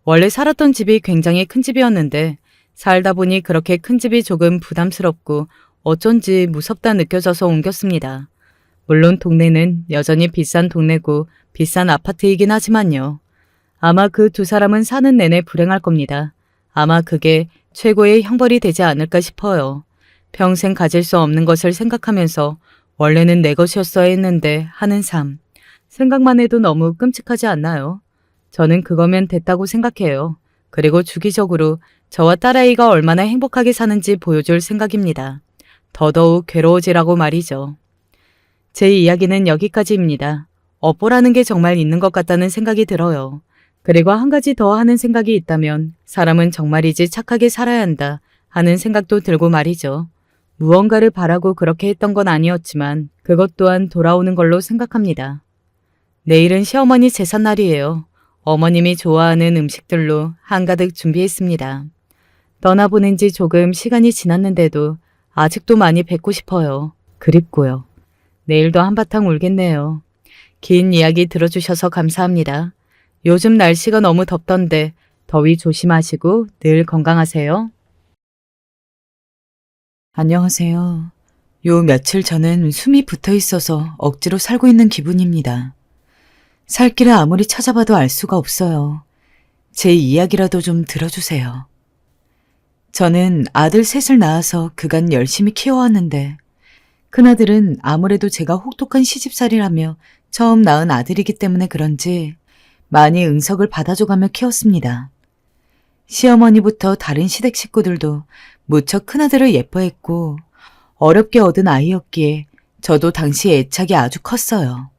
원래 살았던 집이 굉장히 큰 집이었는데 살다 보니 그렇게 큰 집이 조금 부담스럽고 어쩐지 무섭다 느껴져서 옮겼습니다. 물론 동네는 여전히 비싼 동네고 비싼 아파트이긴 하지만요. 아마 그 두 사람은 사는 내내 불행할 겁니다. 아마 그게 최고의 형벌이 되지 않을까 싶어요. 평생 가질 수 없는 것을 생각하면서 원래는 내 것이었어야 했는데 하는 삶. 생각만 해도 너무 끔찍하지 않나요? 저는 그거면 됐다고 생각해요. 그리고 주기적으로 저와 딸아이가 얼마나 행복하게 사는지 보여줄 생각입니다. 더더욱 괴로워지라고 말이죠. 제 이야기는 여기까지입니다. 업보라는 게 정말 있는 것 같다는 생각이 들어요. 그리고 한 가지 더 하는 생각이 있다면 사람은 정말이지 착하게 살아야 한다 하는 생각도 들고 말이죠. 무언가를 바라고 그렇게 했던 건 아니었지만 그것 또한 돌아오는 걸로 생각합니다. 내일은 시어머니 제삿날이에요. 어머님이 좋아하는 음식들로 한가득 준비했습니다. 떠나보낸 지 조금 시간이 지났는데도 아직도 많이 뵙고 싶어요. 그립고요. 내일도 한바탕 울겠네요. 긴 이야기 들어주셔서 감사합니다. 요즘 날씨가 너무 덥던데 더위 조심하시고 늘 건강하세요. 안녕하세요. 요 며칠 저는 숨이 붙어 있어서 억지로 살고 있는 기분입니다. 살 길을 아무리 찾아봐도 알 수가 없어요. 제 이야기라도 좀 들어주세요. 저는 아들 셋을 낳아서 그간 열심히 키워왔는데 큰아들은 아무래도 제가 혹독한 시집살이라며 처음 낳은 아들이기 때문에 그런지 많이 응석을 받아줘가며 키웠습니다. 시어머니부터 다른 시댁 식구들도 무척 큰아들을 예뻐했고 어렵게 얻은 아이였기에 저도 당시 애착이 아주 컸어요.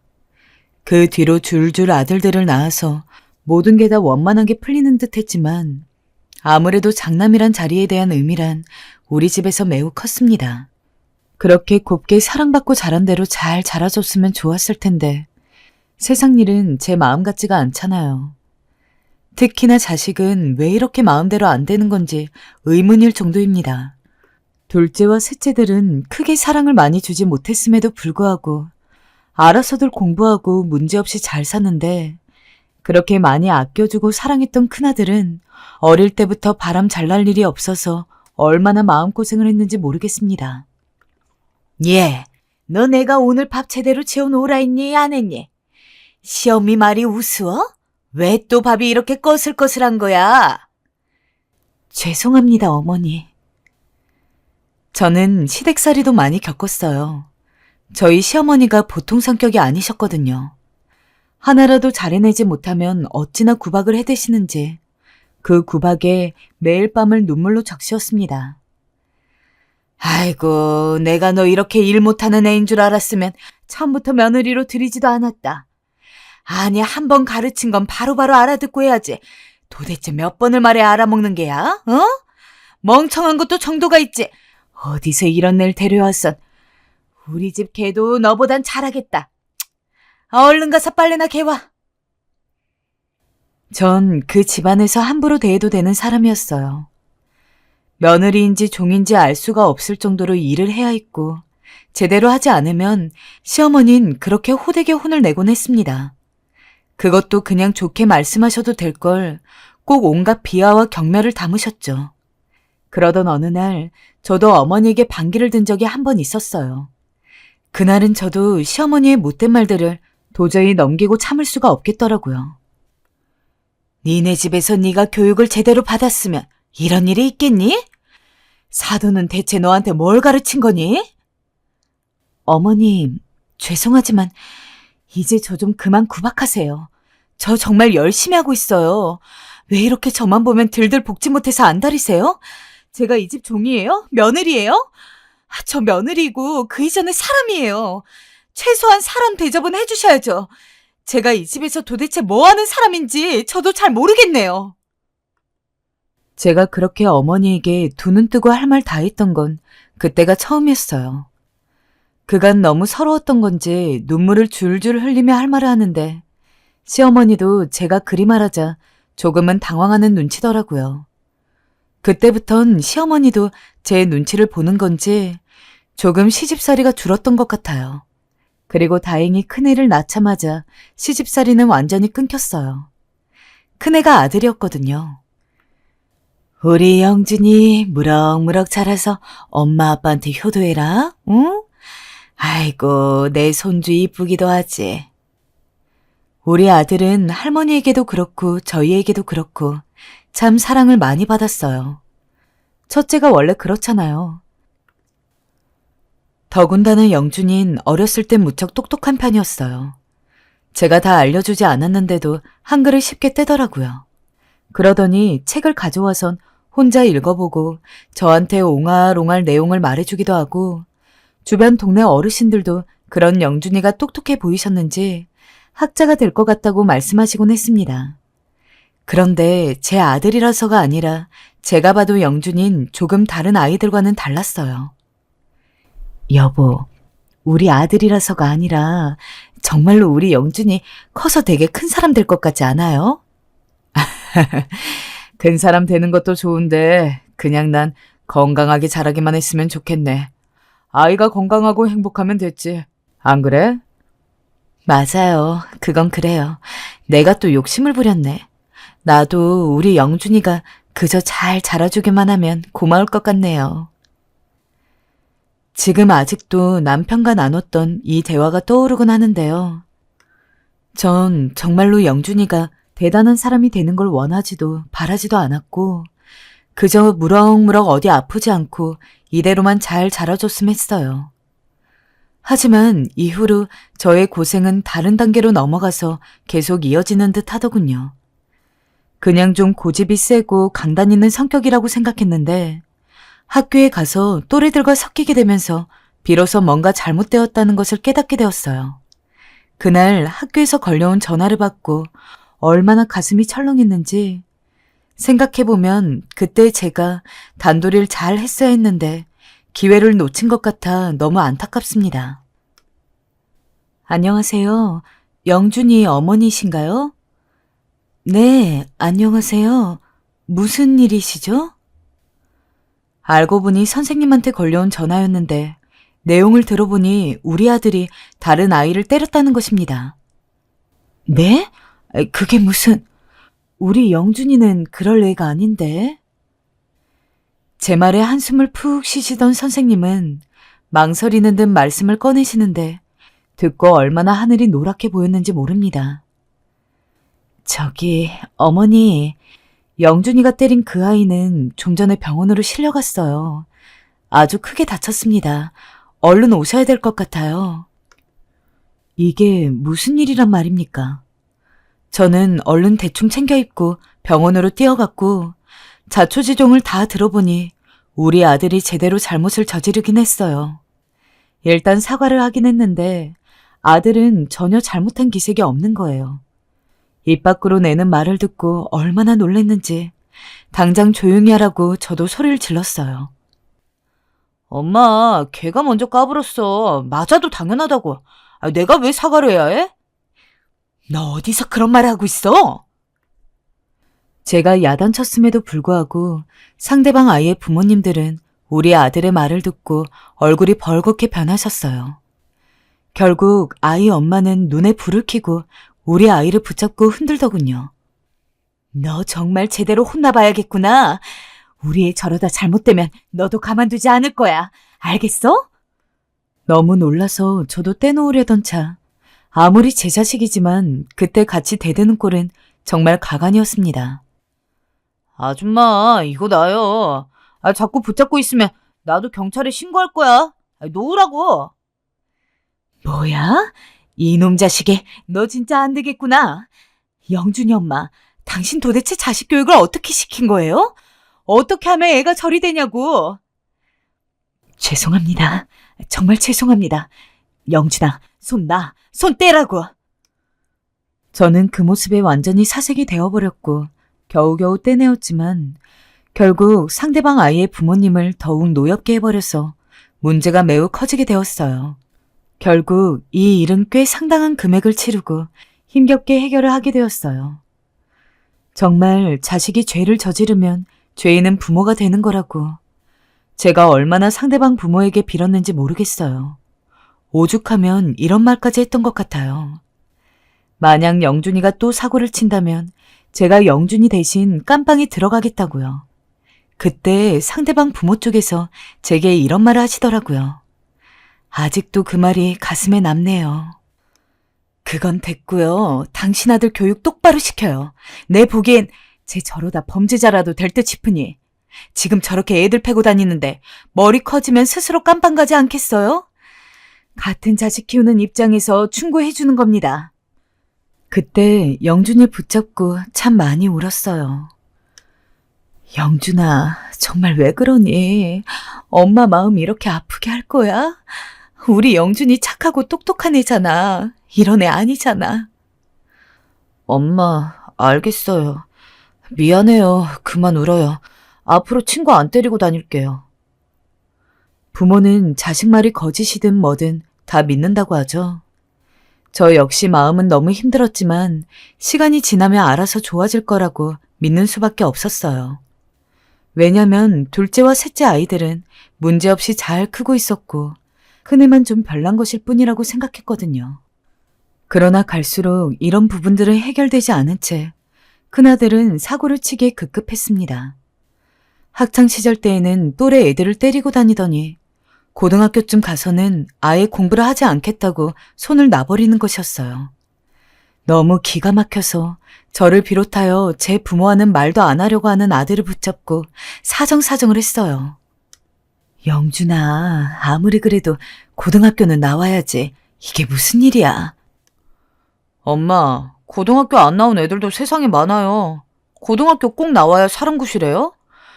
그 뒤로 줄줄 아들들을 낳아서 모든 게 다 원만하게 풀리는 듯 했지만 아무래도 장남이란 자리에 대한 의미란 우리 집에서 매우 컸습니다. 그렇게 곱게 사랑받고 자란 대로 잘 자라줬으면 좋았을 텐데 세상 일은 제 마음 같지가 않잖아요. 특히나 자식은 왜 이렇게 마음대로 안 되는 건지 의문일 정도입니다. 둘째와 셋째들은 크게 사랑을 많이 주지 못했음에도 불구하고 알아서들 공부하고 문제없이 잘 사는데 그렇게 많이 아껴주고 사랑했던 큰아들은 어릴 때부터 바람 잘 날 일이 없어서 얼마나 마음고생을 했는지 모르겠습니다. 예, 너 내가 오늘 밥 제대로 채워놓으라 했니 안 했니? 시엄미 말이 우스워? 왜 또 밥이 이렇게 꺼슬꺼슬한 거야? 죄송합니다, 어머니. 저는 시댁살이도 많이 겪었어요. 저희 시어머니가 보통 성격이 아니셨거든요. 하나라도 잘해내지 못하면 어찌나 구박을 해대시는지 그 구박에 매일 밤을 눈물로 적시었습니다. 아이고, 내가 너 이렇게 일 못하는 애인 줄 알았으면 처음부터 며느리로 들이지도 않았다. 아니, 한 번 가르친 건 바로바로 알아듣고 해야지. 도대체 몇 번을 말해 알아먹는 게야? 어? 멍청한 것도 정도가 있지. 어디서 이런 애를 데려왔선. 우리 집 개도 너보단 잘하겠다. 얼른 가서 빨래나 개와. 전 그 집안에서 함부로 대해도 되는 사람이었어요. 며느리인지 종인지 알 수가 없을 정도로 일을 해야 했고 제대로 하지 않으면 시어머니는 그렇게 호되게 혼을 내곤 했습니다. 그것도 그냥 좋게 말씀하셔도 될 걸 꼭 온갖 비하와 경멸을 담으셨죠. 그러던 어느 날 저도 어머니에게 반기를 든 적이 한 번 있었어요. 그날은 저도 시어머니의 못된 말들을 도저히 넘기고 참을 수가 없겠더라고요. 니네 집에서 네가 교육을 제대로 받았으면 이런 일이 있겠니? 사돈은 대체 너한테 뭘 가르친 거니? 어머님, 죄송하지만 이제 저 좀 그만 구박하세요. 저 정말 열심히 하고 있어요. 왜 이렇게 저만 보면 들들 볶지 못해서 안달이세요? 제가 이 집 종이에요? 며느리예요? 저 며느리고 그 이전에 사람이에요. 최소한 사람 대접은 해주셔야죠. 제가 이 집에서 도대체 뭐 하는 사람인지 저도 잘 모르겠네요. 제가 그렇게 어머니에게 두 눈 뜨고 할 말 다 했던 건 그때가 처음이었어요. 그간 너무 서러웠던 건지 눈물을 줄줄 흘리며 할 말을 하는데 시어머니도 제가 그리 말하자 조금은 당황하는 눈치더라고요. 그때부턴 시어머니도 제 눈치를 보는 건지 조금 시집살이가 줄었던 것 같아요. 그리고 다행히 큰애를 낳자마자 시집살이는 완전히 끊겼어요. 큰애가 아들이었거든요. 우리 영준이 무럭무럭 자라서 엄마 아빠한테 효도해라, 응? 아이고, 내 손주 이쁘기도 하지. 우리 아들은 할머니에게도 그렇고 저희에게도 그렇고 참 사랑을 많이 받았어요. 첫째가 원래 그렇잖아요. 더군다나 영준인 어렸을 땐 무척 똑똑한 편이었어요. 제가 다 알려주지 않았는데도 한글을 쉽게 떼더라고요. 그러더니 책을 가져와선 혼자 읽어보고 저한테 옹알옹알 내용을 말해주기도 하고 주변 동네 어르신들도 그런 영준이가 똑똑해 보이셨는지 학자가 될 것 같다고 말씀하시곤 했습니다. 그런데 제 아들이라서가 아니라 제가 봐도 영준인 조금 다른 아이들과는 달랐어요. 여보, 우리 아들이라서가 아니라 정말로 우리 영준이 커서 되게 큰 사람 될 것 같지 않아요? 큰 사람 되는 것도 좋은데 그냥 난 건강하게 자라기만 했으면 좋겠네. 아이가 건강하고 행복하면 됐지. 안 그래? 맞아요. 그건 그래요. 내가 또 욕심을 부렸네. 나도 우리 영준이가 그저 잘 자라주기만 하면 고마울 것 같네요. 지금 아직도 남편과 나눴던 이 대화가 떠오르곤 하는데요. 전 정말로 영준이가 대단한 사람이 되는 걸 원하지도 바라지도 않았고 그저 무럭무럭 어디 아프지 않고 이대로만 잘 자라줬으면 했어요. 하지만 이후로 저의 고생은 다른 단계로 넘어가서 계속 이어지는 듯 하더군요. 그냥 좀 고집이 세고 강단 있는 성격이라고 생각했는데 학교에 가서 또래들과 섞이게 되면서 비로소 뭔가 잘못되었다는 것을 깨닫게 되었어요. 그날 학교에서 걸려온 전화를 받고 얼마나 가슴이 철렁했는지 생각해보면 그때 제가 단도리를 잘 했어야 했는데 기회를 놓친 것 같아 너무 안타깝습니다. 안녕하세요. 영준이 어머니신가요? 네, 안녕하세요. 무슨 일이시죠? 알고 보니 선생님한테 걸려온 전화였는데 내용을 들어보니 우리 아들이 다른 아이를 때렸다는 것입니다. 네? 그게 무슨... 우리 영준이는 그럴 애가 아닌데... 제 말에 한숨을 푹 쉬시던 선생님은 망설이는 듯 말씀을 꺼내시는데 듣고 얼마나 하늘이 노랗게 보였는지 모릅니다. 저기 어머니, 영준이가 때린 그 아이는 좀 전에 병원으로 실려갔어요. 아주 크게 다쳤습니다. 얼른 오셔야 될 것 같아요. 이게 무슨 일이란 말입니까? 저는 얼른 대충 챙겨 입고 병원으로 뛰어갔고 자초지종을 다 들어보니 우리 아들이 제대로 잘못을 저지르긴 했어요. 일단 사과를 하긴 했는데 아들은 전혀 잘못한 기색이 없는 거예요. 입 밖으로 내는 말을 듣고 얼마나 놀랐는지 당장 조용히 하라고 저도 소리를 질렀어요. 엄마, 걔가 먼저 까불었어. 맞아도 당연하다고. 내가 왜 사과를 해야 해? 너 어디서 그런 말을 하고 있어? 제가 야단쳤음에도 불구하고 상대방 아이의 부모님들은 우리 아들의 말을 듣고 얼굴이 벌겋게 변하셨어요. 결국 아이 엄마는 눈에 불을 켜고 우리 아이를 붙잡고 흔들더군요. 너 정말 제대로 혼나봐야겠구나. 우리 애 저러다 잘못되면 너도 가만두지 않을 거야. 알겠어? 너무 놀라서 저도 떼놓으려던 차. 아무리 제 자식이지만 그때 같이 대드는 꼴은 정말 가관이었습니다. 아줌마, 이거 나요. 자꾸 붙잡고 있으면 나도 경찰에 신고할 거야. 놓으라고. 뭐야? 이놈 자식이, 너 진짜 안 되겠구나. 영준이 엄마, 당신 도대체 자식 교육을 어떻게 시킨 거예요? 어떻게 하면 애가 저리 되냐고. 죄송합니다. 정말 죄송합니다. 영준아, 손 놔. 손 떼라고. 저는 그 모습에 완전히 사색이 되어버렸고 겨우겨우 떼내었지만 결국 상대방 아이의 부모님을 더욱 노엽게 해버려서 문제가 매우 커지게 되었어요. 결국 이 일은 꽤 상당한 금액을 치르고 힘겹게 해결을 하게 되었어요. 정말 자식이 죄를 저지르면 죄인은 부모가 되는 거라고. 제가 얼마나 상대방 부모에게 빌었는지 모르겠어요. 오죽하면 이런 말까지 했던 것 같아요. 만약 영준이가 또 사고를 친다면 제가 영준이 대신 깜빵에 들어가겠다고요. 그때 상대방 부모 쪽에서 제게 이런 말을 하시더라고요. 아직도 그 말이 가슴에 남네요. 그건 됐고요. 당신 아들 교육 똑바로 시켜요. 내 보기엔 쟤 저러다 범죄자라도 될 듯 싶으니. 지금 저렇게 애들 패고 다니는데 머리 커지면 스스로 깜빵 가지 않겠어요? 같은 자식 키우는 입장에서 충고해 주는 겁니다. 그때 영준이 붙잡고 참 많이 울었어요. 영준아, 정말 왜 그러니? 엄마 마음 이렇게 아프게 할 거야? 우리 영준이 착하고 똑똑한 애잖아. 이런 애 아니잖아. 엄마, 알겠어요. 미안해요. 그만 울어요. 앞으로 친구 안 때리고 다닐게요. 부모는 자식 말이 거짓이든 뭐든 다 믿는다고 하죠. 저 역시 마음은 너무 힘들었지만 시간이 지나면 알아서 좋아질 거라고 믿는 수밖에 없었어요. 왜냐면 둘째와 셋째 아이들은 문제없이 잘 크고 있었고 큰애만 좀 별난 것일 뿐이라고 생각했거든요. 그러나 갈수록 이런 부분들은 해결되지 않은 채 큰아들은 사고를 치기에 급급했습니다. 학창시절 때에는 또래 애들을 때리고 다니더니 고등학교쯤 가서는 아예 공부를 하지 않겠다고 손을 놔버리는 것이었어요. 너무 기가 막혀서 저를 비롯하여 제 부모와는 말도 안 하려고 하는 아들을 붙잡고 사정사정을 했어요. 영준아, 아무리 그래도 고등학교는 나와야지. 이게 무슨 일이야? 엄마, 고등학교 안 나온 애들도 세상에 많아요. 고등학교 꼭 나와야 사람 구실해요?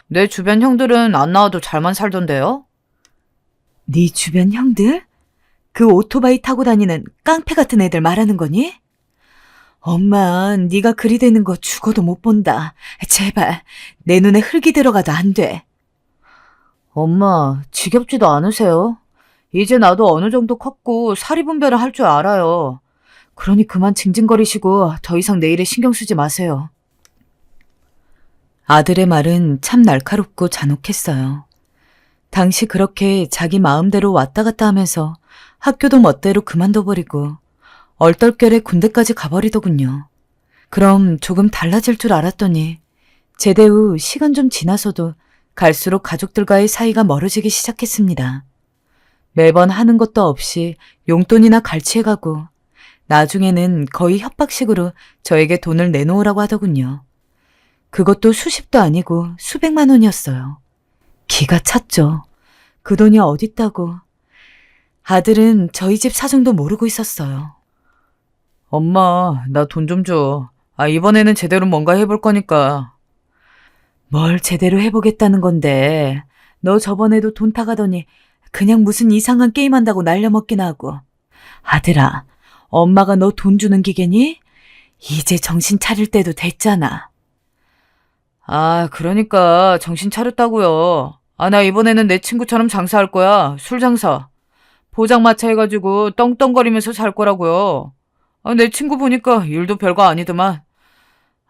내 주변 형들은 안 나와도 잘만 살던데요? 네 주변 형들? 그 오토바이 타고 다니는 깡패 같은 애들 말하는 거니? 엄마, 네가 그리 되는 거 죽어도 못 본다. 제발, 내 눈에 흙이 들어가도 안 돼. 엄마, 지겹지도 않으세요? 이제 나도 어느 정도 컸고 사리 분별을 할 줄 알아요. 그러니 그만 징징거리시고 더 이상 내 일에 신경 쓰지 마세요. 아들의 말은 참 날카롭고 잔혹했어요. 당시 그렇게 자기 마음대로 왔다 갔다 하면서 학교도 멋대로 그만둬버리고 얼떨결에 군대까지 가버리더군요. 그럼 조금 달라질 줄 알았더니 제대 후 시간 좀 지나서도 갈수록 가족들과의 사이가 멀어지기 시작했습니다. 매번 하는 것도 없이 용돈이나 갈취해가고 나중에는 거의 협박식으로 저에게 돈을 내놓으라고 하더군요. 그것도 수십도 아니고 수백만 원이었어요. 기가 찼죠. 그 돈이 어딨다고. 아들은 저희 집 사정도 모르고 있었어요. 엄마, 나 돈 좀 줘. 이번에는 제대로 뭔가 해볼 거니까. 뭘 제대로 해보겠다는 건데. 너 저번에도 돈 타가더니 그냥 무슨 이상한 게임한다고 날려먹기나 하고. 아들아, 엄마가 너 돈 주는 기계니? 이제 정신 차릴 때도 됐잖아. 아, 그러니까 정신 차렸다고요. 아, 나 이번에는 내 친구처럼 장사할 거야. 술 장사. 포장마차 해가지고 떵떵거리면서 살 거라고요. 아, 내 친구 보니까 일도 별거 아니더만.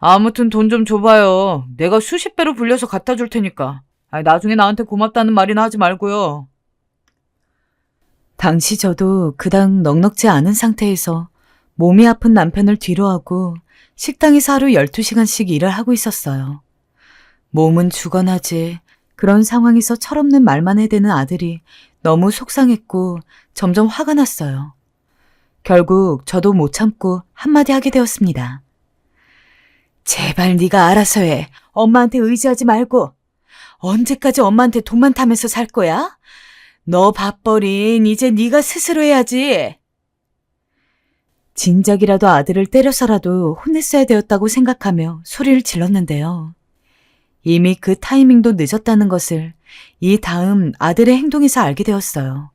아무튼 돈 좀 줘봐요. 내가 수십 배로 불려서 갖다 줄 테니까. 아, 나중에 나한테 고맙다는 말이나 하지 말고요. 당시 저도 그닥 넉넉지 않은 상태에서 몸이 아픈 남편을 뒤로하고 식당에서 하루 12시간씩 일을 하고 있었어요. 몸은 죽어나지. 그런 상황에서 철없는 말만 해대는 아들이 너무 속상했고 점점 화가 났어요. 결국 저도 못 참고 한마디 하게 되었습니다. 제발 네가 알아서 해. 엄마한테 의지하지 말고. 언제까지 엄마한테 돈만 타면서 살 거야? 너 밥벌이는 이제 네가 스스로 해야지. 진작이라도 아들을 때려서라도 혼냈어야 되었다고 생각하며 소리를 질렀는데요. 이미 그 타이밍도 늦었다는 것을 이 다음 아들의 행동에서 알게 되었어요.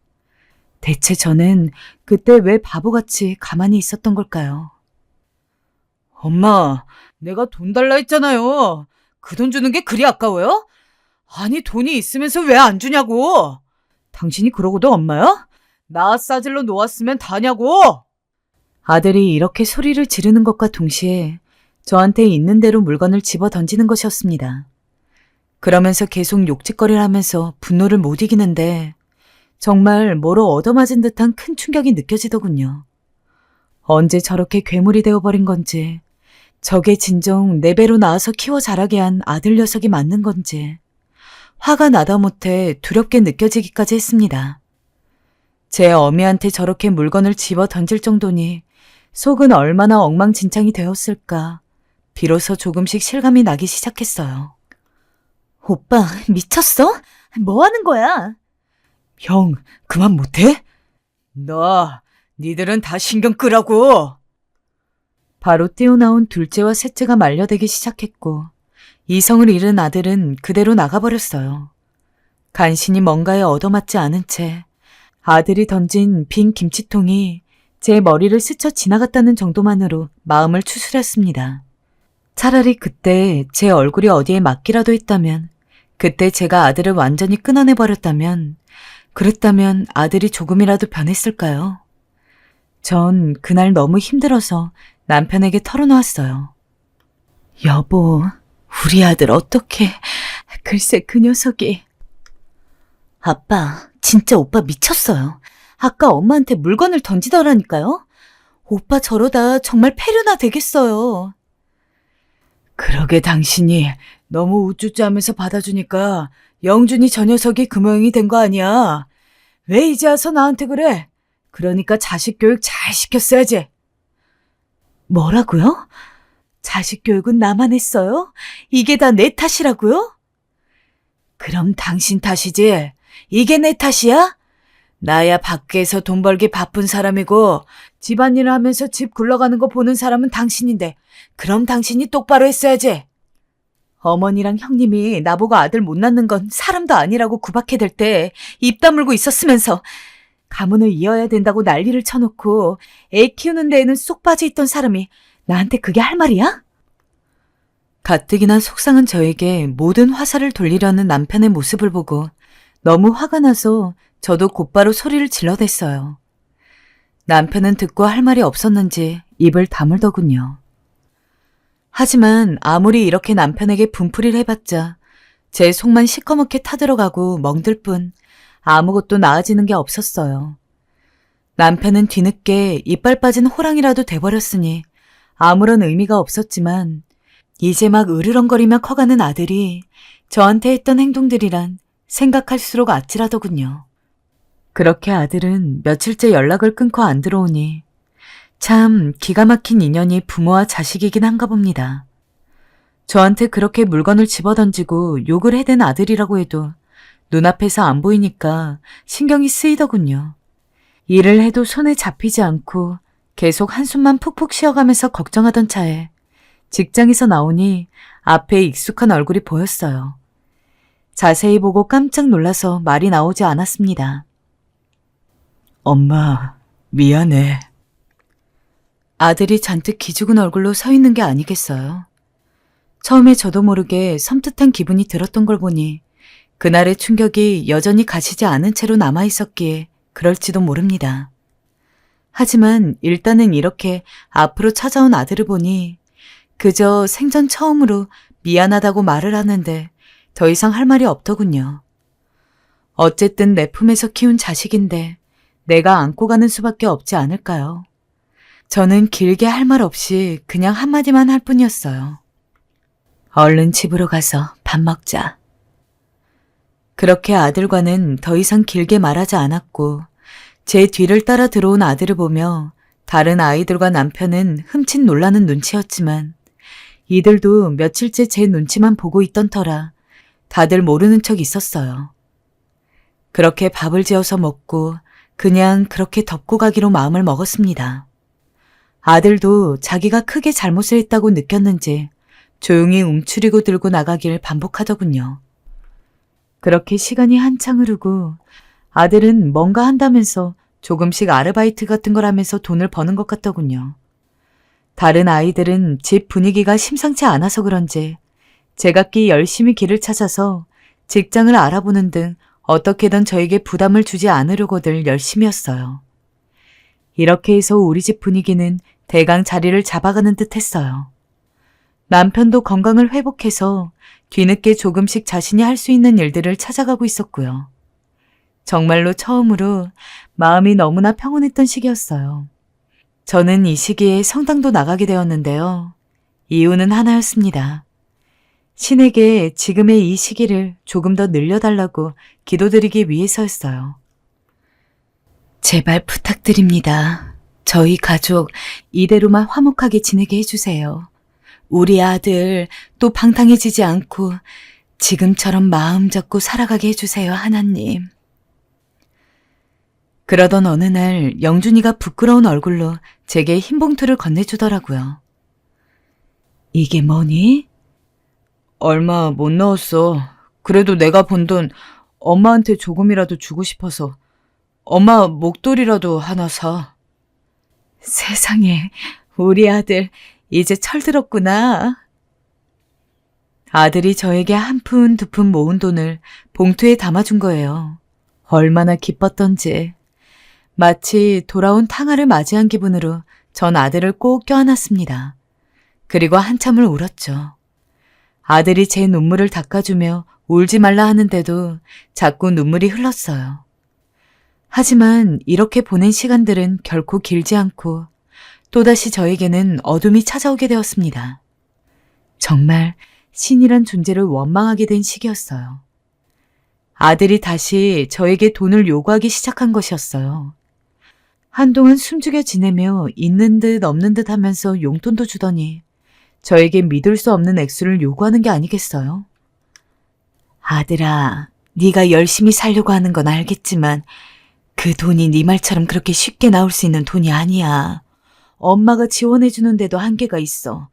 대체 저는 그때 왜 바보같이 가만히 있었던 걸까요? 엄마, 내가 돈 달라 했잖아요. 그 돈 주는 게 그리 아까워요? 아니, 돈이 있으면서 왜 안 주냐고. 당신이 그러고도 엄마야? 나 싸질러 놓았으면 다냐고. 아들이 이렇게 소리를 지르는 것과 동시에 저한테 있는 대로 물건을 집어 던지는 것이었습니다. 그러면서 계속 욕짓거리를 하면서 분노를 못 이기는데 정말 뭐로 얻어맞은 듯한 큰 충격이 느껴지더군요. 언제 저렇게 괴물이 되어버린 건지, 저게 진정 내 배로 낳아서 키워 자라게 한 아들 녀석이 맞는 건지 화가 나다 못해 두렵게 느껴지기까지 했습니다. 제 어미한테 저렇게 물건을 집어 던질 정도니 속은 얼마나 엉망진창이 되었을까 비로소 조금씩 실감이 나기 시작했어요. 오빠, 미쳤어? 뭐 하는 거야? 형, 그만 못해? 니들은 다 신경 끄라고. 바로 뛰어나온 둘째와 셋째가 말려대기 시작했고 이성을 잃은 아들은 그대로 나가버렸어요. 간신히 뭔가에 얻어맞지 않은 채 아들이 던진 빈 김치통이 제 머리를 스쳐 지나갔다는 정도만으로 마음을 추스렸습니다. 차라리 그때 제 얼굴이 어디에 맞기라도 했다면, 그때 제가 아들을 완전히 끊어내버렸다면, 그랬다면 아들이 조금이라도 변했을까요? 전 그날 너무 힘들어서 남편에게 털어놓았어요. 여보, 우리 아들 어떡해. 글쎄 그 녀석이. 아빠, 진짜 오빠 미쳤어요. 아까 엄마한테 물건을 던지더라니까요. 오빠 저러다 정말 폐륜화 되겠어요. 그러게 당신이 너무 우쭈쭈하면서 받아주니까 영준이 저 녀석이 그 모양이 된 거 아니야. 왜 이제 와서 나한테 그래? 그러니까 자식 교육 잘 시켰어야지. 뭐라고요? 자식 교육은 나만 했어요? 이게 다 내 탓이라고요? 그럼 당신 탓이지. 이게 내 탓이야? 나야 밖에서 돈 벌기 바쁜 사람이고 집안일을 하면서 집 굴러가는 거 보는 사람은 당신인데 그럼 당신이 똑바로 했어야지. 어머니랑 형님이 나보고 아들 못 낳는 건 사람도 아니라고 구박해댈 때 입 다물고 있었으면서 가문을 이어야 된다고 난리를 쳐놓고 애 키우는 데에는 쏙 빠져있던 사람이 나한테 그게 할 말이야? 가뜩이나 속상한 저에게 모든 화살을 돌리려는 남편의 모습을 보고 너무 화가 나서 저도 곧바로 소리를 질러댔어요. 남편은 듣고 할 말이 없었는지 입을 다물더군요. 하지만 아무리 이렇게 남편에게 분풀이를 해봤자 제 속만 시커멓게 타들어가고 멍들 뿐 아무것도 나아지는 게 없었어요. 남편은 뒤늦게 이빨 빠진 호랑이라도 돼버렸으니 아무런 의미가 없었지만 이제 막 으르렁거리며 커가는 아들이 저한테 했던 행동들이란 생각할수록 아찔하더군요. 그렇게 아들은 며칠째 연락을 끊고 안 들어오니 참 기가 막힌 인연이 부모와 자식이긴 한가 봅니다. 저한테 그렇게 물건을 집어던지고 욕을 해댄 아들이라고 해도 눈앞에서 안 보이니까 신경이 쓰이더군요. 일을 해도 손에 잡히지 않고 계속 한숨만 푹푹 쉬어가면서 걱정하던 차에 직장에서 나오니 앞에 익숙한 얼굴이 보였어요. 자세히 보고 깜짝 놀라서 말이 나오지 않았습니다. 엄마, 미안해. 아들이 잔뜩 기죽은 얼굴로 서 있는 게 아니겠어요. 처음에 저도 모르게 섬뜩한 기분이 들었던 걸 보니 그날의 충격이 여전히 가시지 않은 채로 남아있었기에 그럴지도 모릅니다. 하지만 일단은 이렇게 앞으로 찾아온 아들을 보니 그저 생전 처음으로 미안하다고 말을 하는데 더 이상 할 말이 없더군요. 어쨌든 내 품에서 키운 자식인데 내가 안고 가는 수밖에 없지 않을까요? 저는 길게 할 말 없이 그냥 한마디만 할 뿐이었어요. 얼른 집으로 가서 밥 먹자. 그렇게 아들과는 더 이상 길게 말하지 않았고 제 뒤를 따라 들어온 아들을 보며 다른 아이들과 남편은 흠칫 놀라는 눈치였지만 이들도 며칠째 제 눈치만 보고 있던 터라 다들 모르는 척 있었어요. 그렇게 밥을 지어서 먹고 그냥 그렇게 덮고 가기로 마음을 먹었습니다. 아들도 자기가 크게 잘못을 했다고 느꼈는지 조용히 움츠리고 들고 나가길 반복하더군요. 그렇게 시간이 한창 흐르고 아들은 뭔가 한다면서 조금씩 아르바이트 같은 걸 하면서 돈을 버는 것 같더군요. 다른 아이들은 집 분위기가 심상치 않아서 그런지 제각기 열심히 길을 찾아서 직장을 알아보는 등 어떻게든 저에게 부담을 주지 않으려고들 열심이었어요. 이렇게 해서 우리 집 분위기는 대강 자리를 잡아가는 듯 했어요. 남편도 건강을 회복해서 뒤늦게 조금씩 자신이 할 수 있는 일들을 찾아가고 있었고요. 정말로 처음으로 마음이 너무나 평온했던 시기였어요. 저는 이 시기에 성당도 나가게 되었는데요. 이유는 하나였습니다. 신에게 지금의 이 시기를 조금 더 늘려달라고 기도드리기 위해서였어요. 제발 부탁드립니다. 저희 가족 이대로만 화목하게 지내게 해주세요. 우리 아들 또 방탕해지지 않고 지금처럼 마음 잡고 살아가게 해주세요, 하나님. 그러던 어느 날 영준이가 부끄러운 얼굴로 제게 흰 봉투를 건네주더라고요. 이게 뭐니? 얼마 못 넣었어. 그래도 내가 번 돈 엄마한테 조금이라도 주고 싶어서 엄마 목도리라도 하나 사. 세상에, 우리 아들 이제 철들었구나. 아들이 저에게 한 푼 두 푼 모은 돈을 봉투에 담아준 거예요. 얼마나 기뻤던지. 마치 돌아온 탕아를 맞이한 기분으로 전 아들을 꼭 껴안았습니다. 그리고 한참을 울었죠. 아들이 제 눈물을 닦아주며 울지 말라 하는데도 자꾸 눈물이 흘렀어요. 하지만 이렇게 보낸 시간들은 결코 길지 않고 또다시 저에게는 어둠이 찾아오게 되었습니다. 정말 신이란 존재를 원망하게 된 시기였어요. 아들이 다시 저에게 돈을 요구하기 시작한 것이었어요. 한동안 숨죽여 지내며 있는 듯 없는 듯 하면서 용돈도 주더니 저에게 믿을 수 없는 액수를 요구하는 게 아니겠어요? 아들아, 네가 열심히 살려고 하는 건 알겠지만 그 돈이 네 말처럼 그렇게 쉽게 나올 수 있는 돈이 아니야. 엄마가 지원해주는데도 한계가 있어.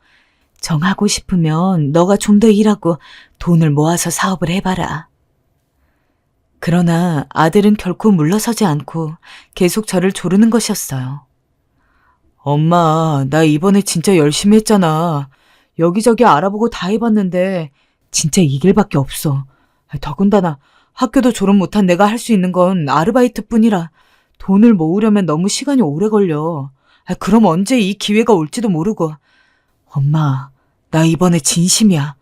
정하고 싶으면 너가 좀 더 일하고 돈을 모아서 사업을 해봐라. 그러나 아들은 결코 물러서지 않고 계속 저를 조르는 것이었어요. 엄마, 나 이번에 진짜 열심히 했잖아. 여기저기 알아보고 다 해봤는데 진짜 이 길밖에 없어. 더군다나 학교도 졸업 못한 내가 할 수 있는 건 아르바이트뿐이라 돈을 모으려면 너무 시간이 오래 걸려. 그럼 언제 이 기회가 올지도 모르고. 엄마, 나 이번에 진심이야.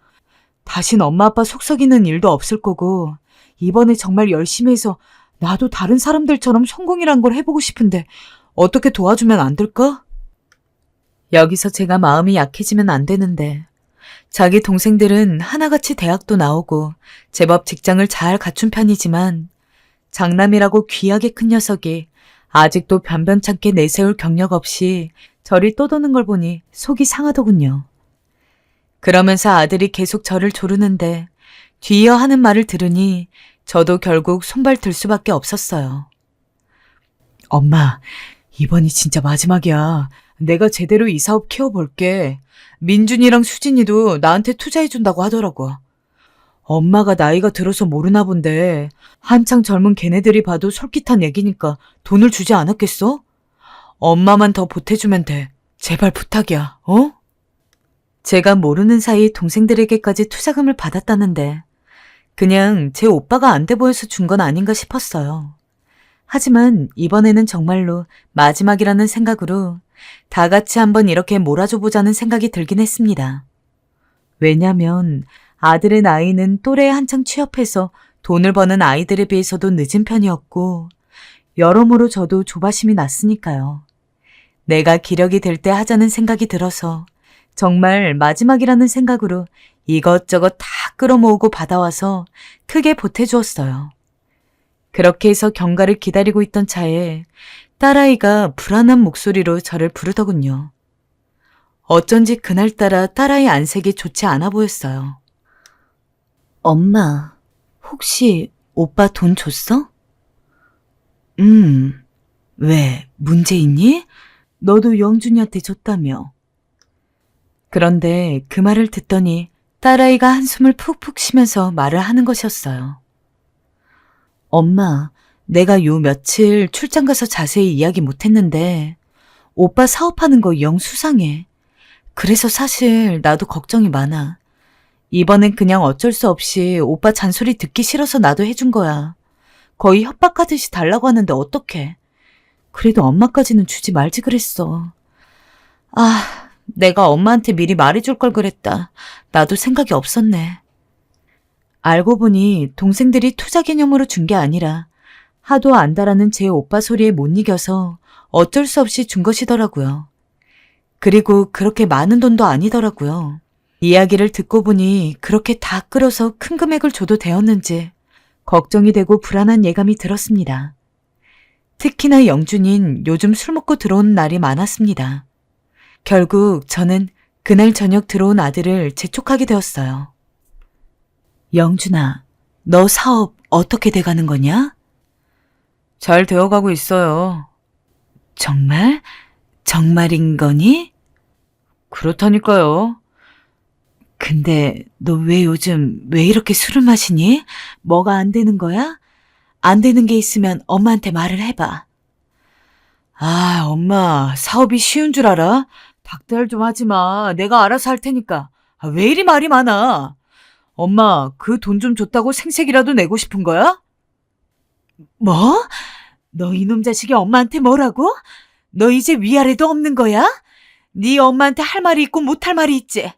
다신 엄마 아빠 속썩이는 일도 없을 거고 이번에 정말 열심히 해서 나도 다른 사람들처럼 성공이란 걸 해보고 싶은데 어떻게 도와주면 안 될까? 여기서 제가 마음이 약해지면 안 되는데 자기 동생들은 하나같이 대학도 나오고 제법 직장을 잘 갖춘 편이지만 장남이라고 귀하게 큰 녀석이 아직도 변변찮게 내세울 경력 없이 저를 떠도는 걸 보니 속이 상하더군요. 그러면서 아들이 계속 저를 조르는데 뒤이어 하는 말을 들으니 저도 결국 손발 들 수밖에 없었어요. 엄마, 이번이 진짜 마지막이야. 내가 제대로 이 사업 키워볼게. 민준이랑 수진이도 나한테 투자해준다고 하더라고. 엄마가 나이가 들어서 모르나 본데 한창 젊은 걔네들이 봐도 솔깃한 얘기니까 돈을 주지 않았겠어? 엄마만 더 보태주면 돼. 제발 부탁이야, 어? 제가 모르는 사이 동생들에게까지 투자금을 받았다는데 그냥 제 오빠가 안 돼 보여서 준 건 아닌가 싶었어요. 하지만 이번에는 정말로 마지막이라는 생각으로 다 같이 한번 이렇게 몰아줘 보자는 생각이 들긴 했습니다. 왜냐면 아들의 나이는 또래에 한창 취업해서 돈을 버는 아이들에 비해서도 늦은 편이었고 여러모로 저도 조바심이 났으니까요. 내가 기력이 될 때 하자는 생각이 들어서 정말 마지막이라는 생각으로 이것저것 다 끌어모으고 받아와서 크게 보태주었어요. 그렇게 해서 경가를 기다리고 있던 차에 딸아이가 불안한 목소리로 저를 부르더군요. 어쩐지 그날따라 딸아이 안색이 좋지 않아 보였어요. 엄마, 혹시 오빠 돈 줬어? 왜, 문제 있니? 너도 영준이한테 줬다며. 그런데 그 말을 듣더니 딸아이가 한숨을 푹푹 쉬면서 말을 하는 것이었어요. 엄마, 내가 요 며칠 출장 가서 자세히 이야기 못했는데 오빠 사업하는 거 영 수상해. 그래서 사실 나도 걱정이 많아. 이번엔 그냥 어쩔 수 없이 오빠 잔소리 듣기 싫어서 나도 해준 거야. 거의 협박하듯이 달라고 하는데 어떡해. 그래도 엄마까지는 주지 말지 그랬어. 아, 내가 엄마한테 미리 말해줄 걸 그랬다. 나도 생각이 없었네. 알고 보니 동생들이 투자 개념으로 준 게 아니라 하도 안다라는 제 오빠 소리에 못 이겨서 어쩔 수 없이 준 것이더라고요. 그리고 그렇게 많은 돈도 아니더라고요. 이야기를 듣고 보니 그렇게 다 끌어서 큰 금액을 줘도 되었는지 걱정이 되고 불안한 예감이 들었습니다. 특히나 영준인 요즘 술 먹고 들어오는 날이 많았습니다. 결국 저는 그날 저녁 들어온 아들을 재촉하게 되었어요. 영준아, 너 사업 어떻게 돼가는 거냐? 잘 되어가고 있어요. 정말? 정말인 거니? 그렇다니까요. 근데 너 왜 요즘 왜 이렇게 술을 마시니? 뭐가 안 되는 거야? 안 되는 게 있으면 엄마한테 말을 해봐. 아, 엄마, 사업이 쉬운 줄 알아? 닥달 좀 하지 마. 내가 알아서 할 테니까. 아, 왜 이리 말이 많아? 엄마, 그 돈 좀 줬다고 생색이라도 내고 싶은 거야? 뭐? 너 이놈 자식이 엄마한테 뭐라고? 너 이제 위아래도 없는 거야? 네 엄마한테 할 말이 있고 못할 말이 있지?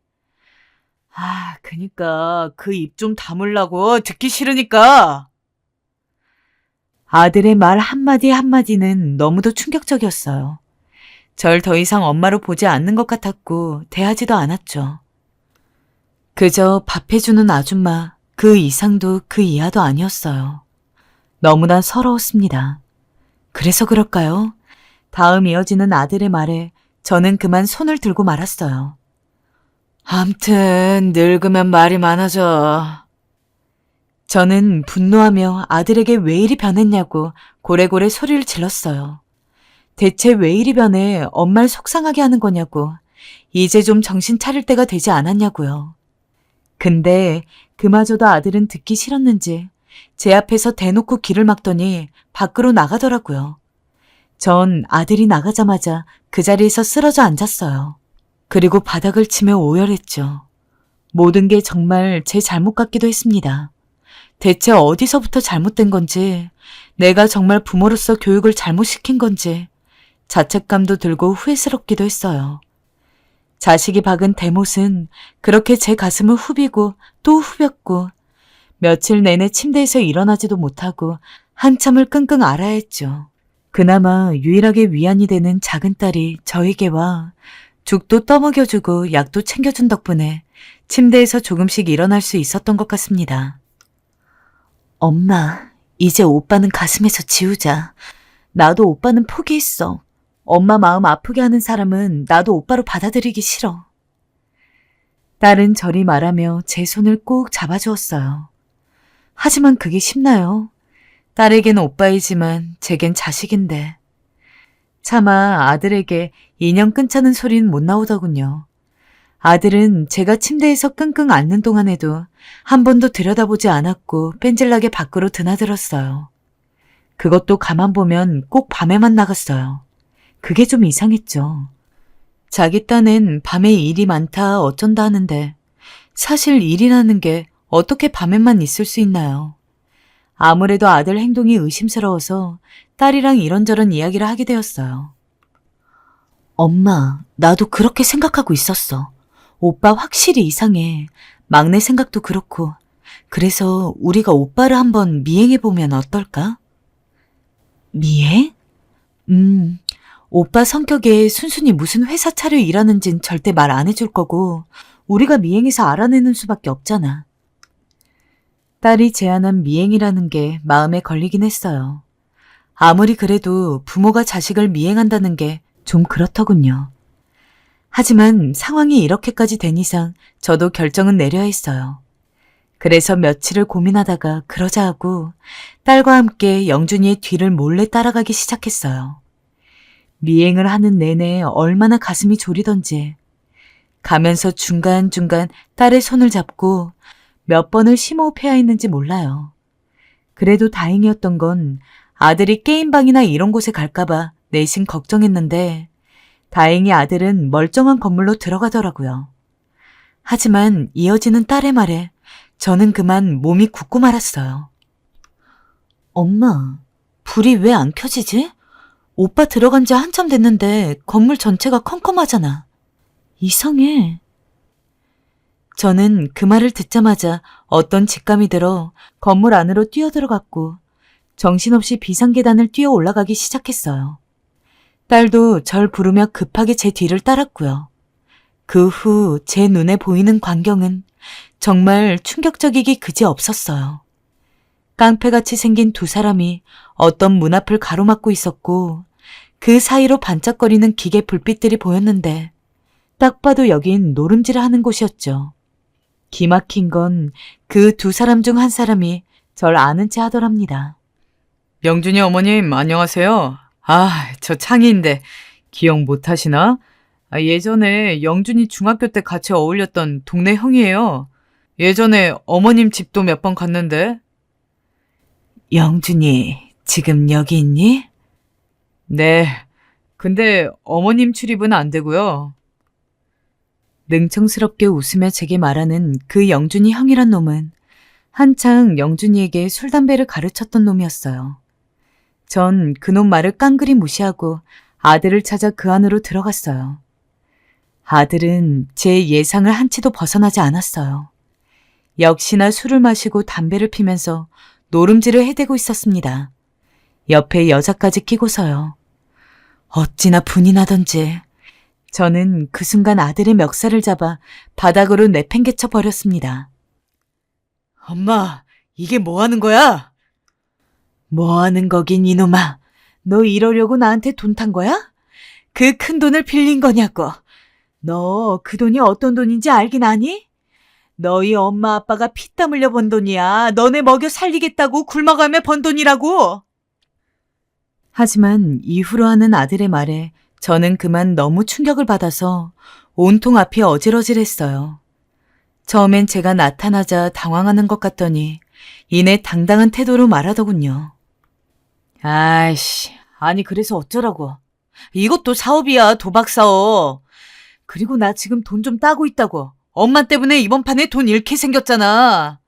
아, 그니까 그 입 좀 다물라고 듣기 싫으니까. 아들의 말 한마디 한마디는 너무도 충격적이었어요. 절 더 이상 엄마로 보지 않는 것 같았고 대하지도 않았죠. 그저 밥해주는 아줌마 그 이상도 그 이하도 아니었어요. 너무나 서러웠습니다. 그래서 그럴까요? 다음 이어지는 아들의 말에 저는 그만 손을 들고 말았어요. 암튼 늙으면 말이 많아져. 저는 분노하며 아들에게 왜 이리 변했냐고 고래고래 소리를 질렀어요. 대체 왜 이리 변해 엄마를 속상하게 하는 거냐고, 이제 좀 정신 차릴 때가 되지 않았냐고요. 근데 그마저도 아들은 듣기 싫었는지 제 앞에서 대놓고 길을 막더니 밖으로 나가더라고요. 전 아들이 나가자마자 그 자리에서 쓰러져 앉았어요. 그리고 바닥을 치며 오열했죠. 모든 게 정말 제 잘못 같기도 했습니다. 대체 어디서부터 잘못된 건지, 내가 정말 부모로서 교육을 잘못 시킨 건지 자책감도 들고 후회스럽기도 했어요. 자식이 박은 대못은 그렇게 제 가슴을 후비고 또 후볐고 며칠 내내 침대에서 일어나지도 못하고 한참을 끙끙 앓아야 했죠. 그나마 유일하게 위안이 되는 작은 딸이 저에게 와 죽도 떠먹여주고 약도 챙겨준 덕분에 침대에서 조금씩 일어날 수 있었던 것 같습니다. 엄마, 이제 오빠는 가슴에서 지우자. 나도 오빠는 포기했어. 엄마 마음 아프게 하는 사람은 나도 오빠로 받아들이기 싫어. 딸은 저리 말하며 제 손을 꼭 잡아주었어요. 하지만 그게 쉽나요? 딸에겐 오빠이지만 제겐 자식인데. 차마 아들에게 인연 끊자는 소리는 못 나오더군요. 아들은 제가 침대에서 끙끙 앓는 동안에도 한 번도 들여다보지 않았고 뺀질나게 밖으로 드나들었어요. 그것도 가만 보면 꼭 밤에만 나갔어요. 그게 좀 이상했죠. 자기 딴엔 밤에 일이 많다 어쩐다 하는데 사실 일이라는 게 어떻게 밤에만 있을 수 있나요? 아무래도 아들 행동이 의심스러워서 딸이랑 이런저런 이야기를 하게 되었어요. 엄마, 나도 그렇게 생각하고 있었어. 오빠 확실히 이상해. 막내 생각도 그렇고. 그래서 우리가 오빠를 한번 미행해보면 어떨까? 미행? 오빠 성격에 순순히 무슨 회사 차려 일하는진 절대 말 안 해줄 거고 우리가 미행해서 알아내는 수밖에 없잖아. 딸이 제안한 미행이라는 게 마음에 걸리긴 했어요. 아무리 그래도 부모가 자식을 미행한다는 게 좀 그렇더군요. 하지만 상황이 이렇게까지 된 이상 저도 결정은 내려야 했어요. 그래서 며칠을 고민하다가 그러자 하고 딸과 함께 영준이의 뒤를 몰래 따라가기 시작했어요. 미행을 하는 내내 얼마나 가슴이 졸이던지 가면서 중간중간 딸의 손을 잡고 몇 번을 심호흡해야 했는지 몰라요. 그래도 다행이었던 건 아들이 게임방이나 이런 곳에 갈까봐 내심 걱정했는데 다행히 아들은 멀쩡한 건물로 들어가더라고요. 하지만 이어지는 딸의 말에 저는 그만 몸이 굳고 말았어요. 엄마, 불이 왜 안 켜지지? 오빠 들어간 지 한참 됐는데 건물 전체가 컴컴하잖아. 이상해. 저는 그 말을 듣자마자 어떤 직감이 들어 건물 안으로 뛰어들어갔고 정신없이 비상계단을 뛰어 올라가기 시작했어요. 딸도 절 부르며 급하게 제 뒤를 따랐고요. 그 후 제 눈에 보이는 광경은 정말 충격적이기 그지없었어요. 깡패같이 생긴 두 사람이 어떤 문 앞을 가로막고 있었고 그 사이로 반짝거리는 기계 불빛들이 보였는데 딱 봐도 여긴 노름질을 하는 곳이었죠. 기막힌 건 그 두 사람 중 한 사람이 절 아는 체 하더랍니다. 영준이 어머님, 안녕하세요. 저 창희인데 기억 못 하시나? 예전에 영준이 중학교 때 같이 어울렸던 동네 형이에요. 예전에 어머님 집도 몇 번 갔는데. 영준이, 지금 여기 있니? 네. 근데 어머님 출입은 안 되고요. 능청스럽게 웃으며 제게 말하는 그 영준이 형이란 놈은 한창 영준이에게 술, 담배를 가르쳤던 놈이었어요. 전 그놈 말을 깡그리 무시하고 아들을 찾아 그 안으로 들어갔어요. 아들은 제 예상을 한치도 벗어나지 않았어요. 역시나 술을 마시고 담배를 피면서 노름질을 해대고 있었습니다. 옆에 여자까지 끼고서요. 어찌나 분이 나던지 저는 그 순간 아들의 멱살을 잡아 바닥으로 내팽개쳐 버렸습니다. 엄마, 이게 뭐 하는 거야? 뭐 하는 거긴 이놈아. 너 이러려고 나한테 돈 탄 거야? 그 큰 돈을 빌린 거냐고. 너 그 돈이 어떤 돈인지 알긴 아니? 너희 엄마 아빠가 피땀 흘려 번 돈이야. 너네 먹여 살리겠다고 굶어가며 번 돈이라고. 하지만 이후로 하는 아들의 말에 저는 그만 너무 충격을 받아서 온통 앞이 어질어질했어요. 처음엔 제가 나타나자 당황하는 것 같더니 이내 당당한 태도로 말하더군요. 아이씨, 아니 그래서 어쩌라고. 이것도 사업이야, 도박 사업. 그리고 나 지금 돈 좀 따고 있다고. 엄마 때문에 이번 판에 돈 잃게 생겼잖아.